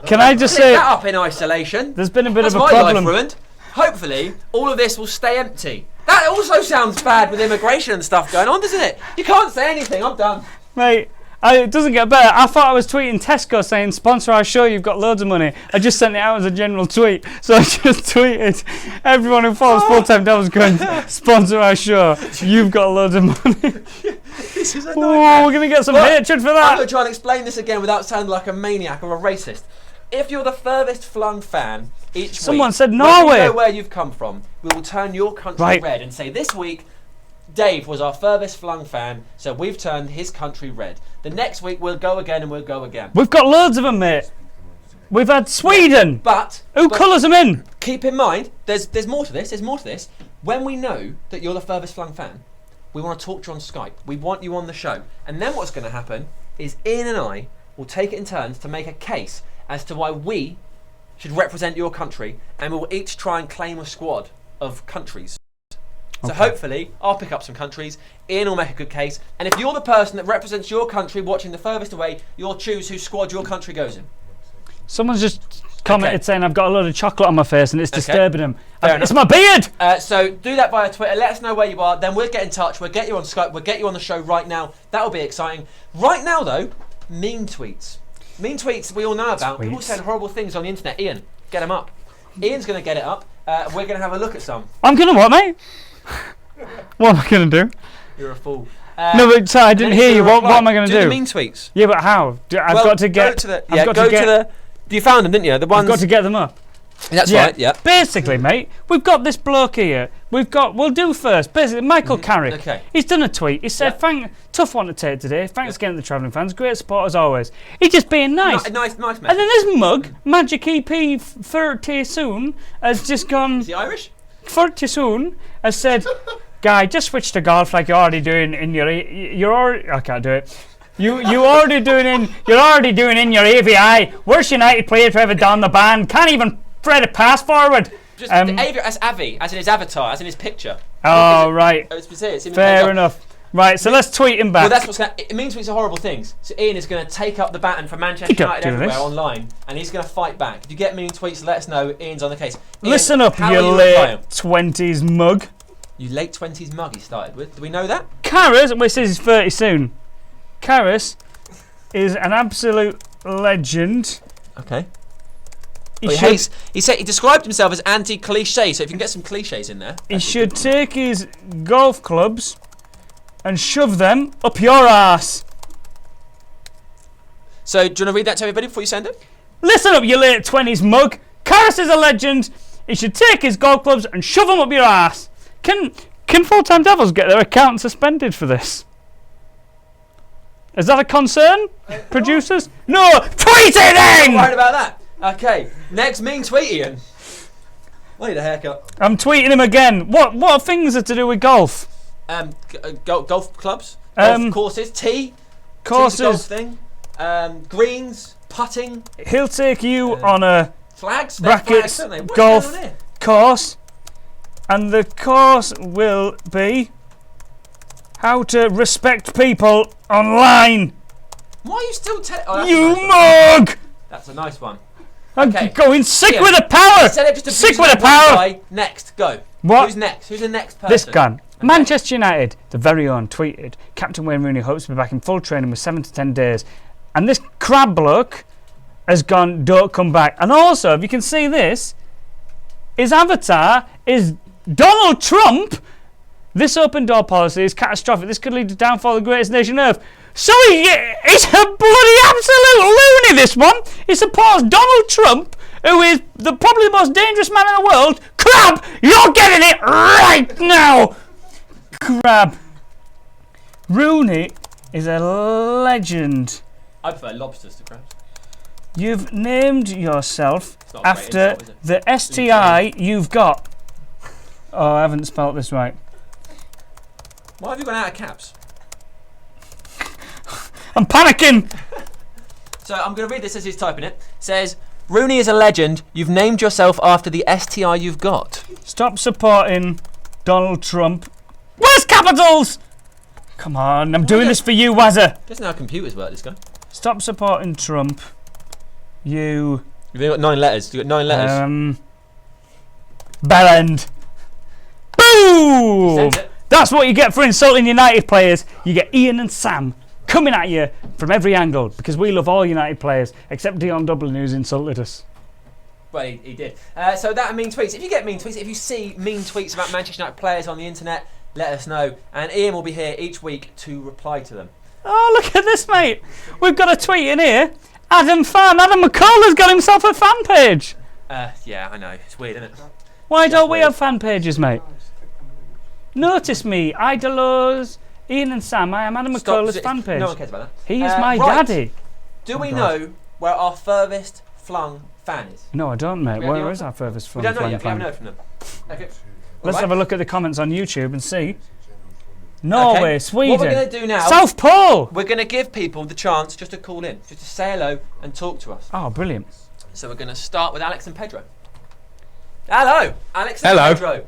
Can I just Pick say? that up in isolation. There's been a bit That's of a my problem. life ruined. Hopefully, all of this will stay empty. That also sounds bad with immigration and stuff going on, doesn't it? You can't say anything. I'm done. Mate, it doesn't get better. I thought I was tweeting Tesco saying, sponsor our show, you've got loads of money. I just sent it out as a general tweet. So I just tweeted, everyone who follows Full-Time Devils going, sponsor our show, you've got loads of money. This is a Oh, we're going to get some hatred for I'm that. going to try and explain this again without sounding like a maniac or a racist. If you're the furthest flung fan each week, Someone said when Norway. we know where you've come from, we will turn your country red and say, this week, Dave was our furthest flung fan, so we've turned his country red. The next week, we'll go again and we'll go again. We've got loads of them, mate. We've had Sweden. But Who colours them in? keep in mind, there's more to this. There's more to this. When we know that you're the furthest flung fan, we want to talk to you on Skype. We want you on the show. And then what's going to happen is Ian and I will take it in turns to make a case as to why we should represent your country, and we'll each try and claim a squad of countries. So hopefully, I'll pick up some countries, Ian will make a good case, and if you're the person that represents your country watching the furthest away, you'll choose whose squad your country goes in. Someone's just commented saying I've got a load of chocolate on my face and it's disturbing him. Fair It's my beard! So do that via Twitter, let us know where you are, then we'll get in touch, we'll get you on Skype, we'll get you on the show right now. That'll be exciting. Right now though, mean tweets. Mean tweets we all know about. People saying horrible things on the internet. Ian, get them up. Ian's going to get it up. We're going to have a look at some. I'm going to what, mate? What am I going to do? You're a fool. No, but sorry, I didn't hear you. What am I going to do? Do the mean tweets. Yeah, but how? I've got to get... You found them, didn't you? The ones. I've got to get them up. That's right, yeah. Basically, mate, we've got this bloke here. We'll do first. Basically, Michael Carrick. Okay. He's done a tweet. He said, tough one to take today. Thanks again to the travelling fans. Great support as always. He's just being nice. Nice message. And then this mug, Magic EP 30 soon, has just gone... Is he Irish? 30 soon, has said, guy, just switch to golf like you're already doing in your... I can't do it. You're already doing in your AVI. Worst United player to ever done the band. Can't even thread a pass forward. Just as Avi, as in his avatar, as in his picture. Oh, right. Fair enough. Right, so let's tweet him back. Well, that's what's going to... It means tweets are horrible things. So Ian is going to take up the baton for Manchester United everywhere online, and he's going to fight back. If you get mean tweets, let us know. Ian's on the case. Ian, listen up, you late 20s mug. You late 20s mug he started with. Do we know that? Karras, well, it says he's 30 soon. Karras is an absolute legend. Okay. He said he described himself as anti-cliche, so if you can get some cliches in there. He should take his golf clubs and shove them up your ass. So, do you want to read that to everybody before you send it? Listen up, you late 20s mug. Karras is a legend. He should take his golf clubs and shove them up your ass. Can Full-Time Devils get their account suspended for this? Is that a concern, producers? No, tweet it then! I'm worried about that. Okay, next mean tweet, Ian. I need a haircut. I'm tweeting him again. What things are to do with golf? Golf clubs, golf courses, courses, golf thing, greens, putting. He'll take you on a Flags? brackets Flags, don't they? What's golf going on here? course, and the course will be how to respect people online. Why are you still telling? You mug! That's a nice one. I'm Okay. going sick Ian, with the power. Set up just a Sick visual with the one power. guy. Next, go. What? Who's next? Who's the next person? This gun. Okay. Manchester United, the very own, tweeted, Captain Wayne Rooney hopes to be back in full training with 7 to 10 days. And this crab bloke has gone, don't come back. And also, if you can see this, his avatar is Donald Trump. This open door policy is catastrophic. This could lead to downfall of the greatest nation on earth. So he's a bloody absolute loony, this one. He supports Donald Trump, who is probably the most dangerous man in the world. Crab, you're getting it right now. Crab. Rooney is a legend. I prefer lobsters to crabs. You've named yourself It's not a great after insult, is it? the STI you've got. Oh, I haven't spelt this right. Why have you gone out of caps? I'm panicking. So I'm going to read this as he's typing it. It says, Rooney is a legend. You've named yourself after the STI you've got. Stop supporting Donald Trump. Where's capitals? Come on, I'm doing this for you, Wazza. Doesn't know how computers work, this guy. Stop supporting Trump. You. You've got 9 letters. You've got 9 letters. Bellend. Boom! Sent it. That's what you get for insulting United players. You get Ian and Sam coming at you from every angle because we love all United players except Dion Dublin, who's insulted us. Well, he did. So that mean tweets. If you get mean tweets, if you see mean tweets about Manchester United players on the internet, let us know. And Ian will be here each week to reply to them. Oh, look at this, mate. We've got a tweet in here. Adam McCullough's got himself a fan page. Yeah, I know. It's weird, isn't it? Why don't we weird. have fan pages, mate? Notice me, Idolos, Ian and Sam. I am Adam McCullough's fan page. No one cares about that. He is my right. daddy. Do we know where our furthest flung fan is? No, I don't, mate. We have the Where is answer? our furthest We fan? don't know yet. We haven't heard from them. Okay. Let's Alright. have a look at the comments on YouTube and see. Norway, Okay. Sweden, What we're going to do now, South Pole. we're going to give people the chance just to call in, just to say hello and talk to us. Oh, brilliant. So we're going to start with Alex and Pedro. Hello, Alex and Hello. Pedro.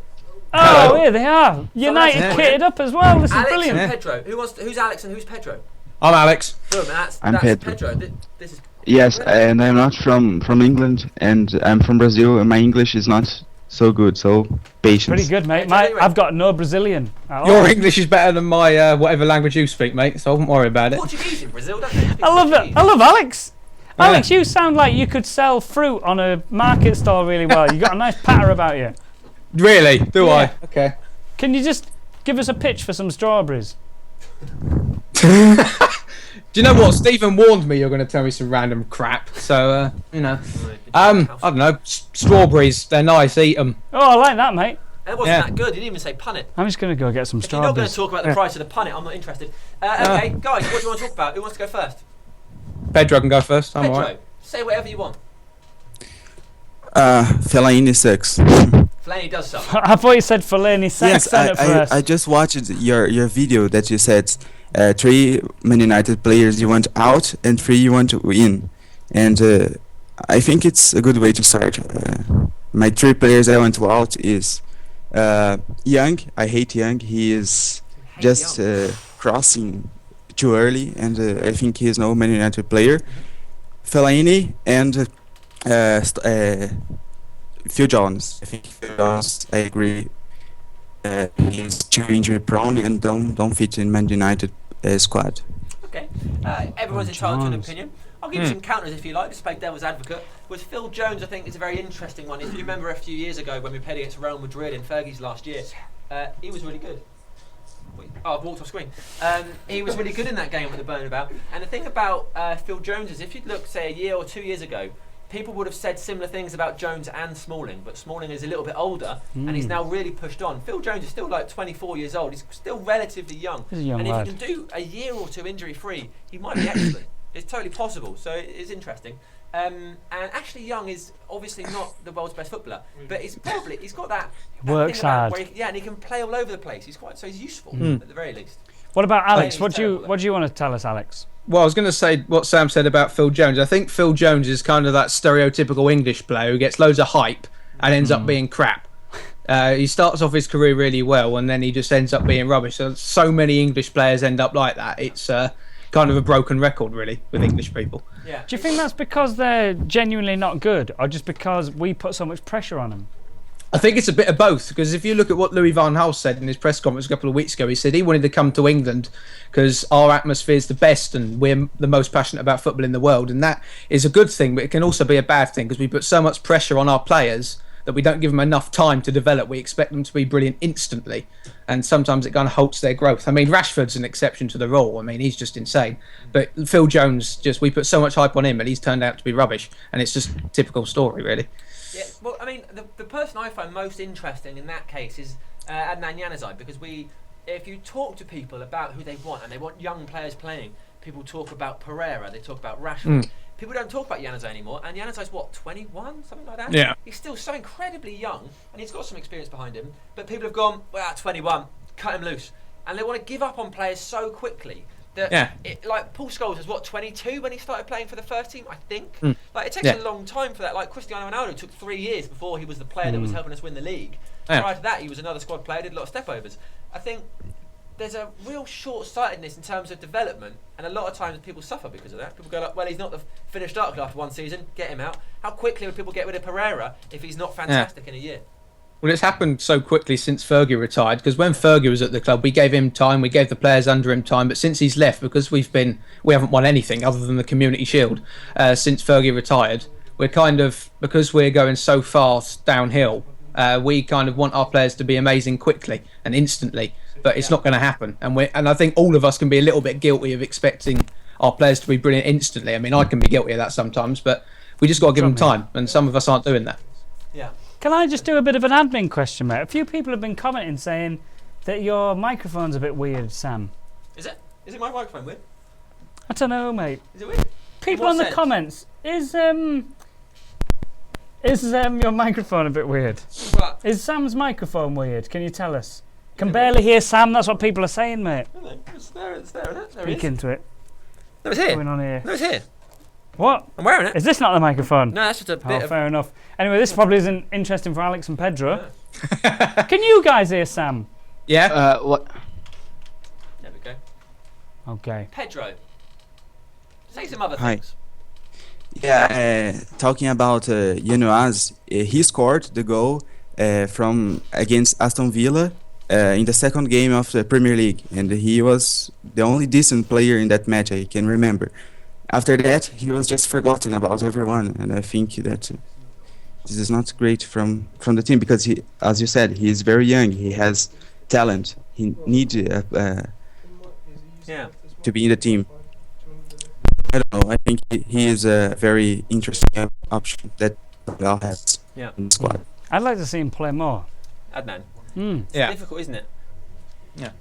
Oh, here they are. United that's- kitted up as well. This is Alex brilliant. and Pedro. Who's Alex and who's Pedro? I'm Alex. Boom, that's I'm Pedro. This is Yes, and I'm not from England, and I'm from Brazil, and my English is not so good, so patience. Pretty good, mate. Anyway. I've got no Brazilian at all. Your English is better than my whatever language you speak, mate, so I won't worry about it. Portuguese in Brazil, don't they? I love it. I love Alex. Yeah. Alex, you sound like you could sell fruit on a market stall really well. You got a nice patter about you. Really? Do Yeah. I? Okay. Can you just give us a pitch for some strawberries? Do you know what? Stephen warned me you're going to tell me some random crap, so, you know. I don't know. Strawberries, they're nice, eat them. Oh, I like that, mate. That wasn't Yeah. that good. You didn't even say pun it. I'm just going to go get some If you're not going strawberries. to talk about the price of the punnet, I'm not interested. Okay, guys, what do you want to talk about? Who wants to go first? Pedro can go first, I'm Pedro, alright. say whatever you want. Fellaini sucks. Fellaini does suck. I thought you said Fellaini sex Yes, first. I just watched your video that you said 3 Man United players you want out and 3 you want to in, and I think it's a good way to start. My 3 players I want to out is Young. I hate Young. He is just crossing too early, and I think he is no Man United player. Fellaini and Phil Jones. I think Phil Jones, I agree. He's too injury prone and don't fit in Man United squad. Okay, everyone's entitled to an Jones. opinion. I'll give you some counters if you like, just play devil's advocate. With Phil Jones, I think is a very interesting one. If you remember a few years ago when we played against Real Madrid in Fergie's last year, he was really good. Oh, I've walked off screen. He was really good in that game with the Bernabeu. And the thing about Phil Jones is if you'd look, say, a year or 2 years ago, people would have said similar things about Jones and Smalling, but Smalling is a little bit older and he's now really pushed on. Phil Jones is still like 24 years old. He's still relatively young. He's a young and lad. if he can do a year or 2 injury-free, he might be excellent. It's totally possible, so it's interesting. And actually, Young is obviously not the world's best footballer, but he's got that. He works thing about hard. where and he can play all over the place. He's useful at the very least. What about Alex? he's What do terrible, you want to tell us, Alex? Well, I was going to say what Sam said about Phil Jones. I think Phil Jones is kind of that stereotypical English player who gets loads of hype and ends up being crap. He starts off his career really well and then he just ends up being rubbish. So many English players end up like that. It's kind of a broken record, really, with English people. Yeah. Do you think that's because they're genuinely not good, or just because we put so much pressure on them? I think it's a bit of both, because if you look at what Louis van Gaal said in his press conference a couple of weeks ago, he said he wanted to come to England because our atmosphere is the best and we're the most passionate about football in the world, and that is a good thing, but it can also be a bad thing because we put so much pressure on our players that we don't give them enough time to develop. We expect them to be brilliant instantly, and sometimes it kind of halts their growth. I mean, Rashford's an exception to the rule. I mean, he's just insane. But Phil Jones, we put so much hype on him and he's turned out to be rubbish, and it's just a typical story, really. Yeah, well, I mean, the person I find most interesting in that case is Adnan Januzaj, because if you talk to people about who they want, and they want young players playing, people talk about Pereira, they talk about Rashford. People don't talk about Januzaj anymore, and Januzaj's what, 21, something like that? Yeah. He's still so incredibly young, and he's got some experience behind him, but people have gone, well, 21, cut him loose. And they want to give up on players so quickly. Like Paul Scholes was what, 22 when he started playing for the first team, I think. Like it takes a long time for that. Like Cristiano Ronaldo took 3 years before he was the player that was helping us win the league. Prior to that, he was another squad player, did a lot of stepovers. I think there's a real short-sightedness in terms of development, and a lot of times people suffer because of that. People go like, well, he's not the finished article after one season, get him out. How quickly would people get rid of Pereira if he's not fantastic in a year? Well, it's happened so quickly since Fergie retired, because when Fergie was at the club, we gave him time, we gave the players under him time, but since he's left, because we haven't won anything other than the Community Shield since Fergie retired, we're kind of, because we're going so fast downhill, we kind of want our players to be amazing quickly and instantly, but it's not going to happen. And I think all of us can be a little bit guilty of expecting our players to be brilliant instantly. I mean, I can be guilty of that sometimes, but we just got to give them time, and some of us aren't doing that. Yeah. Can I just do a bit of an admin question, mate? A few people have been commenting saying that your microphone's a bit weird, Sam. Is it? Is it my microphone weird? I don't know, mate. Is it weird? People in the comments, is your microphone a bit weird? What? Is Sam's microphone weird? Can you tell us? Can barely hear Sam. That's what people are saying, mate. It's there, isn't it? There it Speak is. into it. No, it's here. What's going on here? No, it's here. What? I'm wearing it. Is this not the microphone? No, that's just a bit of... fair enough. Anyway, this probably isn't interesting for Alex and Pedro. Can you guys hear Sam? Yeah? What? There we go. Okay. Pedro, say some other Hi. things. Yeah, talking about Januzaj, he scored the goal from against Aston Villa in the second game of the Premier League, and he was the only decent player in that match I can remember. After that, he was just forgotten about everyone, and I think that this is not great from the team, because he, as you said, he is very young. He has talent. He needs to be in the team. I don't know. I think he is a very interesting option that Portugal has in the squad. I'd like to see him play more. Adnan. It's difficult, isn't it? Yeah.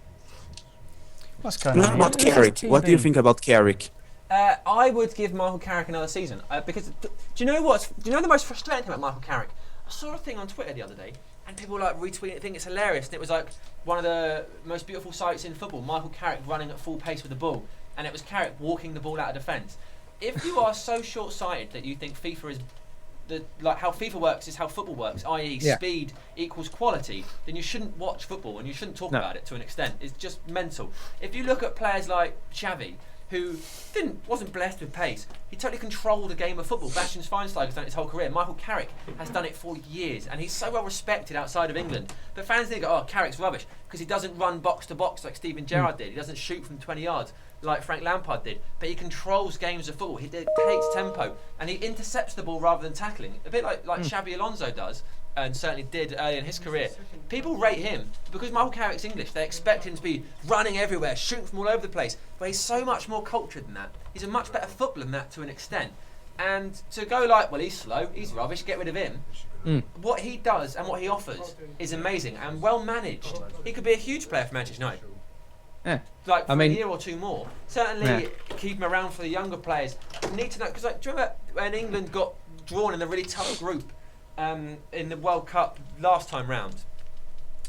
What's going Not on? about Carrick. What do you think about Carrick? I would give Michael Carrick another season because do you know the most frustrating thing about Michael Carrick? I saw a thing on Twitter the other day, and people were like retweeting it, think it's hilarious, and it was like one of the most beautiful sights in football: Michael Carrick running at full pace with the ball, and it was Carrick walking the ball out of defence. If you are so short-sighted that you think FIFA is how FIFA works is how football works, i.e. speed equals quality, then you shouldn't watch football and you shouldn't talk about it to an extent. It's just mental. If you look at players like Xavi, who wasn't blessed with pace, he totally controlled a game of football. Bastian Schweinsteiger's done it his whole career. Michael Carrick has done it for years, and he's so well respected outside of England. But fans think, oh, Carrick's rubbish because he doesn't run box to box like Steven Gerrard did. He doesn't shoot from 20 yards like Frank Lampard did. But he controls games of football. He dictates tempo, and he intercepts the ball rather than tackling. A bit like Xabi Alonso does, and certainly did early in his career. People rate him because Michael Carrick's English. They expect him to be running everywhere, shooting from all over the place. But he's so much more cultured than that. He's a much better footballer than that to an extent. And to go like, well, he's slow, he's rubbish, get rid of him. What he does and what he offers is amazing and well managed. He could be a huge player for Manchester United. Yeah. Like for a year or two more. Certainly keep him around for the younger players. You need to know, because do you remember when England got drawn in a really tough group in the World Cup last time round?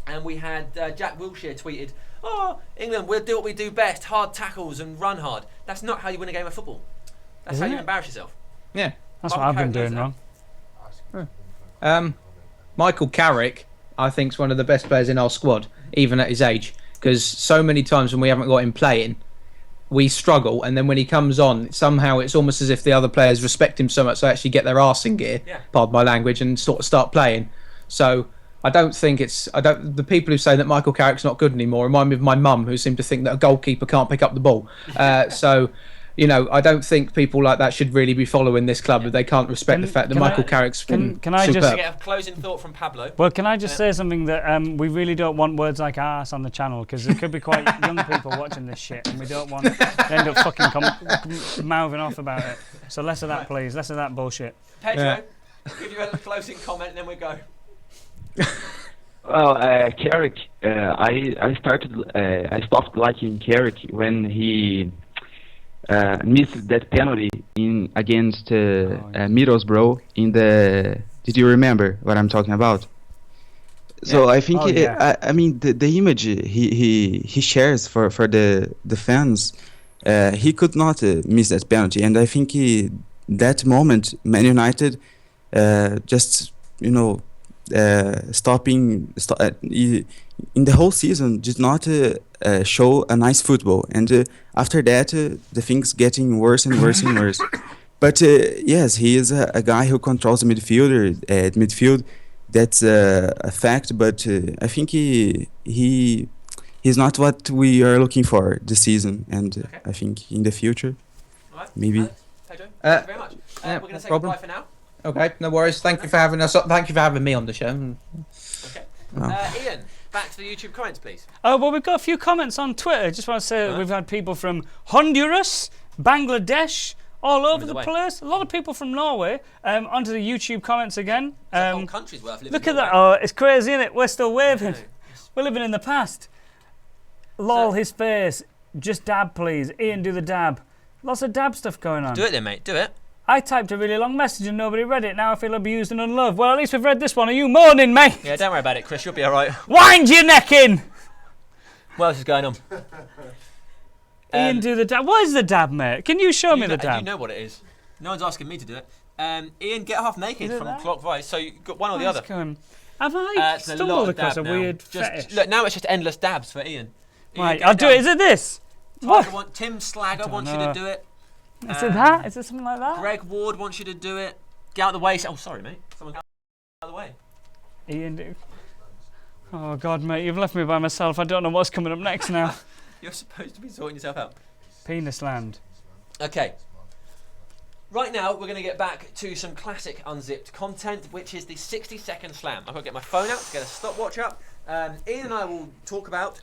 And we had Jack Wilshere tweeted, "Oh, England, we'll do what we do best: hard tackles and run hard." That's not how you win a game of football. That's how you embarrass yourself. Yeah. That's what I've been doing wrong. Michael Carrick, I think, is one of the best players in our squad, even at his age. Because so many times when we haven't got him playing, we struggle, and then when he comes on, somehow it's almost as if the other players respect him so much they actually get their arse in gear, pardon my language, and sort of start playing. So I don't think the people who say that Michael Carrick's not good anymore remind me of my mum, who seemed to think that a goalkeeper can't pick up the ball. So, you know, I don't think people like that should really be following this club if they can't respect the fact that Michael Carrick's been can I superb. just get a closing thought from Pablo? Well, can I just say something that we really don't want words like arse on the channel, because there could be quite young people watching this shit, and we don't want to end up fucking mouthing off about it. So less of that, please. Less of that bullshit. Pedro, give you a closing comment, and then we go. Well, Carrick, I stopped liking Carrick when he missed that penalty against Middlesbrough in the. Did you remember what I'm talking about? So I think I mean the image he shares for the fans, he could not miss that penalty, and I think that moment Man United just stopping in the whole season did not show a nice football, and after that the things getting worse and worse and worse. But yes, he is a guy who controls the midfield. That's a fact. But I think he's not what we are looking for this season, and I think in the future, maybe. Pedro, thank you very much. We're going to say goodbye for now. Okay, no worries. Thank you for having us. Thank you for having me on the show. Okay. Ian, back to the YouTube comments, please. Oh, well, we've got a few comments on Twitter. Just want to say that we've had people from Honduras, Bangladesh, all over the place. A lot of people from Norway. Onto the YouTube comments again. The whole country's worth living. Look at that. Oh, it's crazy, isn't it? We're still waving. We're living in the past. Lol, his face. Just dab, please. Ian, do the dab. Lots of dab stuff going on. Do it then, mate. Do it. I typed a really long message and nobody read it. Now I feel abused and unloved. Well, at least we've read this one. Are you moaning, mate? Yeah, don't worry about it, Chris. You'll be all right. Wind your neck in. What else is going on? Ian, do the dab. What is the dab, mate? Can you show me the dab? You know what it is. No one's asking me to do it. Ian, get half naked from Clockwise. So you've got one or the other. Have I stumbled across a weird fetish? Look, now it's just endless dabs for Ian. Right, I'll do it. Is it this? Tim Slagger wants you to do it. Is it that? Is it something like that? Greg Ward wants you to do it. Get out of the way. Oh, sorry, mate. Someone get out of the way. Ian, do. Oh, God, mate, you've left me by myself. I don't know what's coming up next now. You're supposed to be sorting yourself out. Penis land. Okay. Right now, we're going to get back to some classic Unzipped content, which is the 60-second slam. I've got to get my phone out to get a stopwatch up. Ian and I will talk about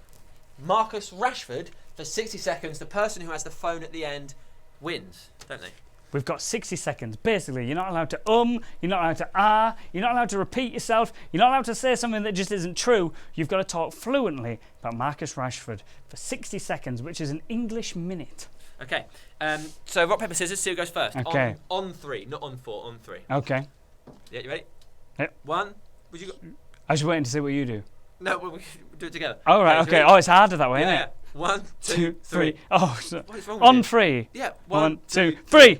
Marcus Rashford for 60 seconds. The person who has the phone at the end wins, don't they? We've got 60 seconds. Basically, you're not allowed to you're not allowed to you're not allowed to repeat yourself, you're not allowed to say something that just isn't true. You've got to talk fluently about Marcus Rashford for 60 seconds, which is an English minute. Okay, so rock, paper, scissors, see who goes first. Okay. On three, not on four, on three. Okay. Yeah, you ready? Yep. One, would you go? I was waiting to see what you do. No, we'll do it together. Oh, right, okay. Oh, it's harder that way, isn't it? 1, 2, 3. Oh, so what is wrong on with you? three. Yeah. 1, 2, 3.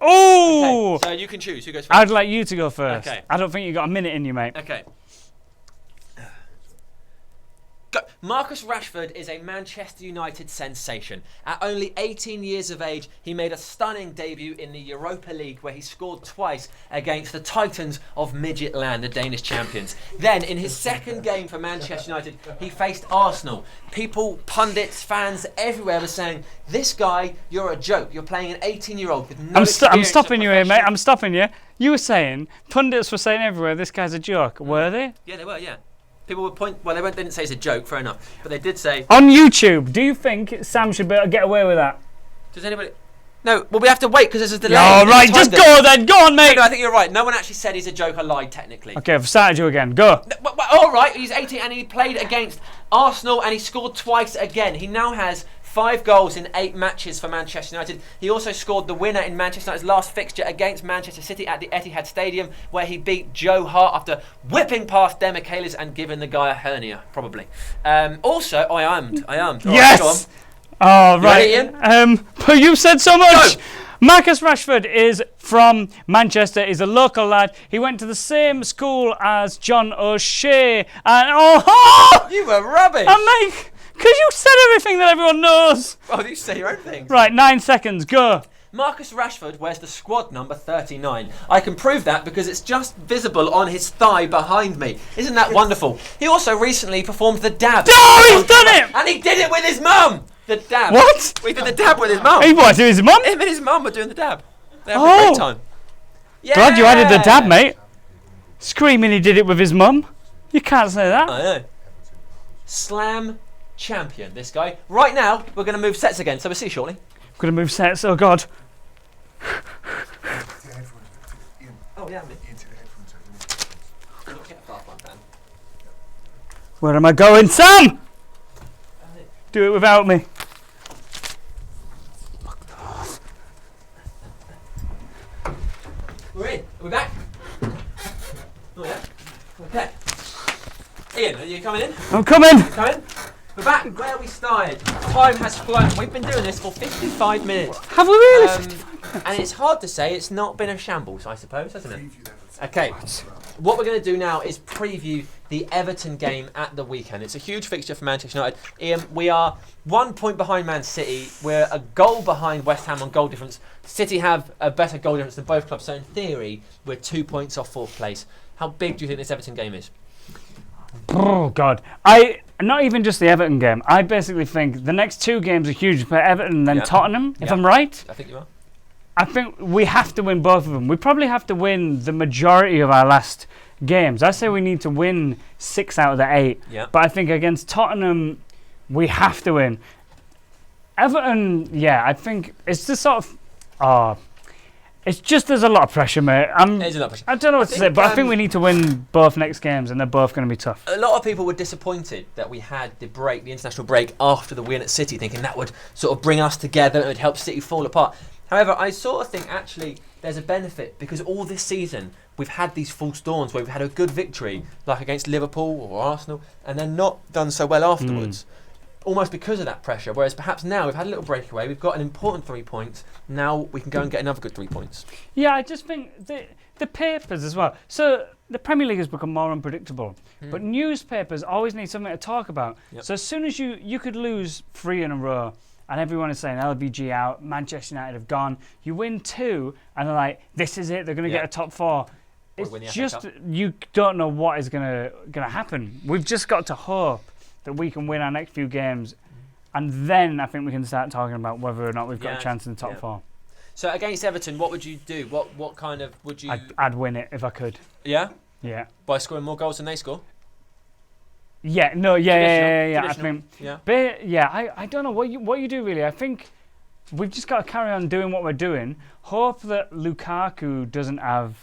Oh! Okay, so you can choose who goes first. I'd like you to go first. Okay. I don't think you got a minute in you, mate. Okay. Go. Marcus Rashford is a Manchester United sensation. At only 18 years of age, he made a stunning debut in the Europa League where he scored twice against the Titans of Midget Land, the Danish champions. Then, in his second game for Manchester United, he faced Arsenal. People, pundits, fans everywhere were saying, "This guy, you're a joke. You're playing an 18-year-old with no experience." I'm stopping you here, mate. I'm stopping you. You were saying, pundits were saying everywhere, this guy's a joke. Were they? Yeah, they were, yeah. People would point. Well, they didn't say it's a joke, fair enough. But they did say. On YouTube, do you think Sam should be able to get away with that? Does anybody. No, well, we have to wait because there's a delay. Oh, right, just go then. Go on, mate. No, I think you're right. No one actually said he's a joke. I lied, technically. Okay, I've started you again. Go. No, all right, he's 18 and he played against Arsenal and he scored twice again. He now has 5 goals in 8 matches for Manchester United. He also scored the winner in Manchester United's last fixture against Manchester City at the Etihad Stadium, where he beat Joe Hart after whipping past Demichelis and giving the guy a hernia, probably. Also, I am. Yes! Oh, right. Ian? But you said so much! Go. Marcus Rashford is from Manchester, is a local lad. He went to the same school as John O'Shea. And you were rubbish! And mate, because you said everything that everyone knows. Well, you say your own things. Right, 9 seconds, go. Marcus Rashford wears the squad number 39. I can prove that because it's just visible on his thigh behind me. Isn't that wonderful? He also recently performed the dab. Oh, he's done it! And he did it with his mum! The dab. What? We did the dab with his mum. He what, to his mum? Him and his mum were doing the dab. They had a great time. Yeah. Glad you added the dab, mate. Screaming he did it with his mum. You can't say that. I know. Slam champion, this guy. Right now, we're going to move sets again, so we'll see you shortly. I'm going to move sets, oh God. Oh, yeah, Where am I going, Sam? Do it without me. We're in. Are we back? Oh, yeah. Okay. Ian, are you coming in? I'm coming. Coming? We're back where we started. Time has flown. We've been doing this for 55 minutes. Have we really? And it's hard to say it's not been a shambles, I suppose, hasn't it? Okay. What we're going to do now is preview the Everton game at the weekend. It's a huge fixture for Manchester United. Ian, we are 1 point behind Man City. We're a goal behind West Ham on goal difference. City have a better goal difference than both clubs. So in theory, we're 2 points off 4th place. How big do you think this Everton game is? Oh, God. Not even just the Everton game. I basically think the next 2 games are huge for Everton and then Tottenham, if I'm right. I think you are. I think we have to win both of them. We probably have to win the majority of our last games. I say we need to win 6 out of the 8. Yeah. But I think against Tottenham, we have to win. Everton, yeah, I think it's just sort of... it's just there's a lot of pressure, mate. There's a lot of pressure. I don't know what to say, but I think we need to win both next games, and they're both going to be tough. A lot of people were disappointed that we had the international break after the win at City, thinking that would sort of bring us together and it would help City fall apart. However, I sort of think actually there's a benefit because all this season we've had these false dawns where we've had a good victory, like against Liverpool or Arsenal, and then not done so well afterwards. Almost because of that pressure. Whereas perhaps now we've had a little breakaway, we've got an important 3 points. Now we can go and get another good 3 points. Yeah, I just think the papers as well. So the Premier League has become more unpredictable, but newspapers always need something to talk about. Yep. So as soon as you could lose 3 in a row, and everyone is saying LVG out, Manchester United have gone. You win 2, and they're like, this is it. They're going to get a top 4. It's just you don't know what is going to happen. We've just got to hope that we can win our next few games, and then I think we can start talking about whether or not we've got a chance in the top 4. So against Everton, what would you do? What kind of would you? I'd win it if I could. Yeah. Yeah. By scoring more goals than they score. Yeah. No. Yeah. I think. Yeah. But yeah, I don't know what you do really. I think we've just got to carry on doing what we're doing. Hope that Lukaku doesn't have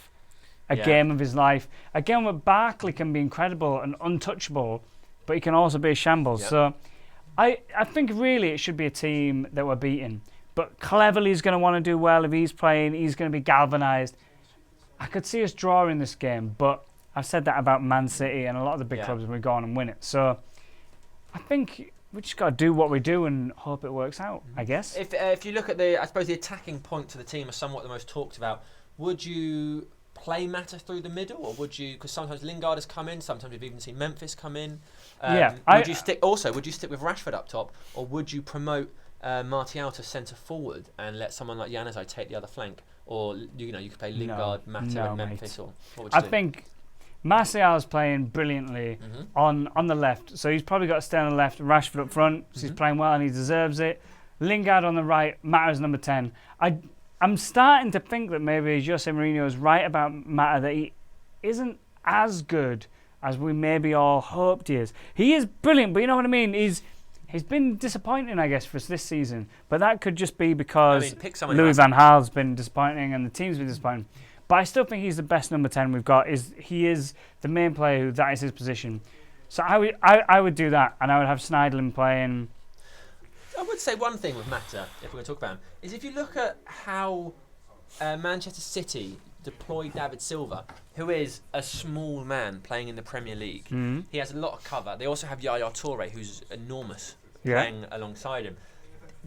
a game of his life. Again, with Barkley can be incredible and untouchable, but he can also be a shambles. Yeah. So I think really it should be a team that we're beating. But Cleverly's going to want to do well if he's playing. He's going to be galvanised. I could see us drawing this game, but I've said that about Man City and a lot of the big clubs when we go on and win it. So I think we just got to do what we do and hope it works out, I guess. If you look at I suppose the attacking points of the team are somewhat the most talked about. Would you play Mata through the middle, or would you? Because sometimes Lingard has come in. Sometimes we've even seen Memphis come in. Would you stick with Rashford up top, or would you promote Martial to centre forward and let someone like Januzaj take the other flank, or you could play Lingard, Mata, and Memphis, or what would you do? I think Martial's playing brilliantly on the left, so he's probably got to stay on the left. Rashford up front, so he's playing well and he deserves it. Lingard on the right, Mata's number 10. I'm starting to think that maybe Jose Mourinho is right about Mata, that he isn't as good as we maybe all hoped he is. He is brilliant, but you know what I mean? He's been disappointing, I guess, for us this season. But that could just be because Louis van Gaal's been disappointing and the team's been disappointing. But I still think he's the best number 10 we've got. He is the main player that is his position. So I would do that, and I would have Sneijderlin playing. would say one thing with Mata, if we're going to talk about him, is if you look at how Manchester City deployed David Silva, who is a small man playing in the Premier League. He has a lot of cover. They also have Yaya Toure, who's enormous, playing alongside him.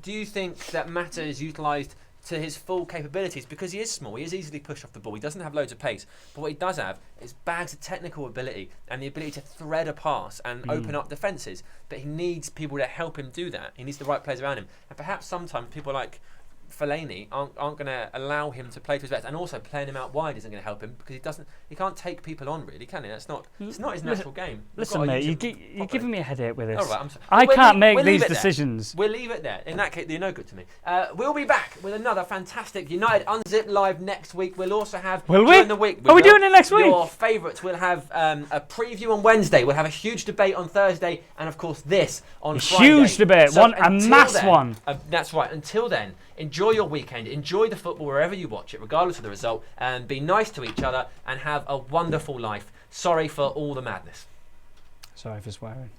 Do you think that Mata is utilised to his full capabilities? Because he is small, he is easily pushed off the ball, he doesn't have loads of pace, but what he does have is bags of technical ability and the ability to thread a pass and open up defences, but he needs people to help him do that. He needs the right players around him, and perhaps sometimes people like Fellaini aren't going to allow him to play to his best, and also playing him out wide isn't going to help him because he can't take people on really, can he? It's not his natural game. Listen, mate, you're giving me a headache with this. All right, I'm sorry. I can't make these decisions. We'll leave it there. In that case, you're no good to me. We'll be back with another fantastic United Unzipped live next week. We'll also have during the week. Are we doing it next week? Your favourites. We'll have a preview on Wednesday. We'll have a huge debate on Thursday, and of course this on Friday. Huge debate, So a mass one. That's right. Until then, enjoy your weekend. Enjoy the football wherever you watch it, regardless of the result, and be nice to each other and have a wonderful life. Sorry for all the madness. Sorry for swearing.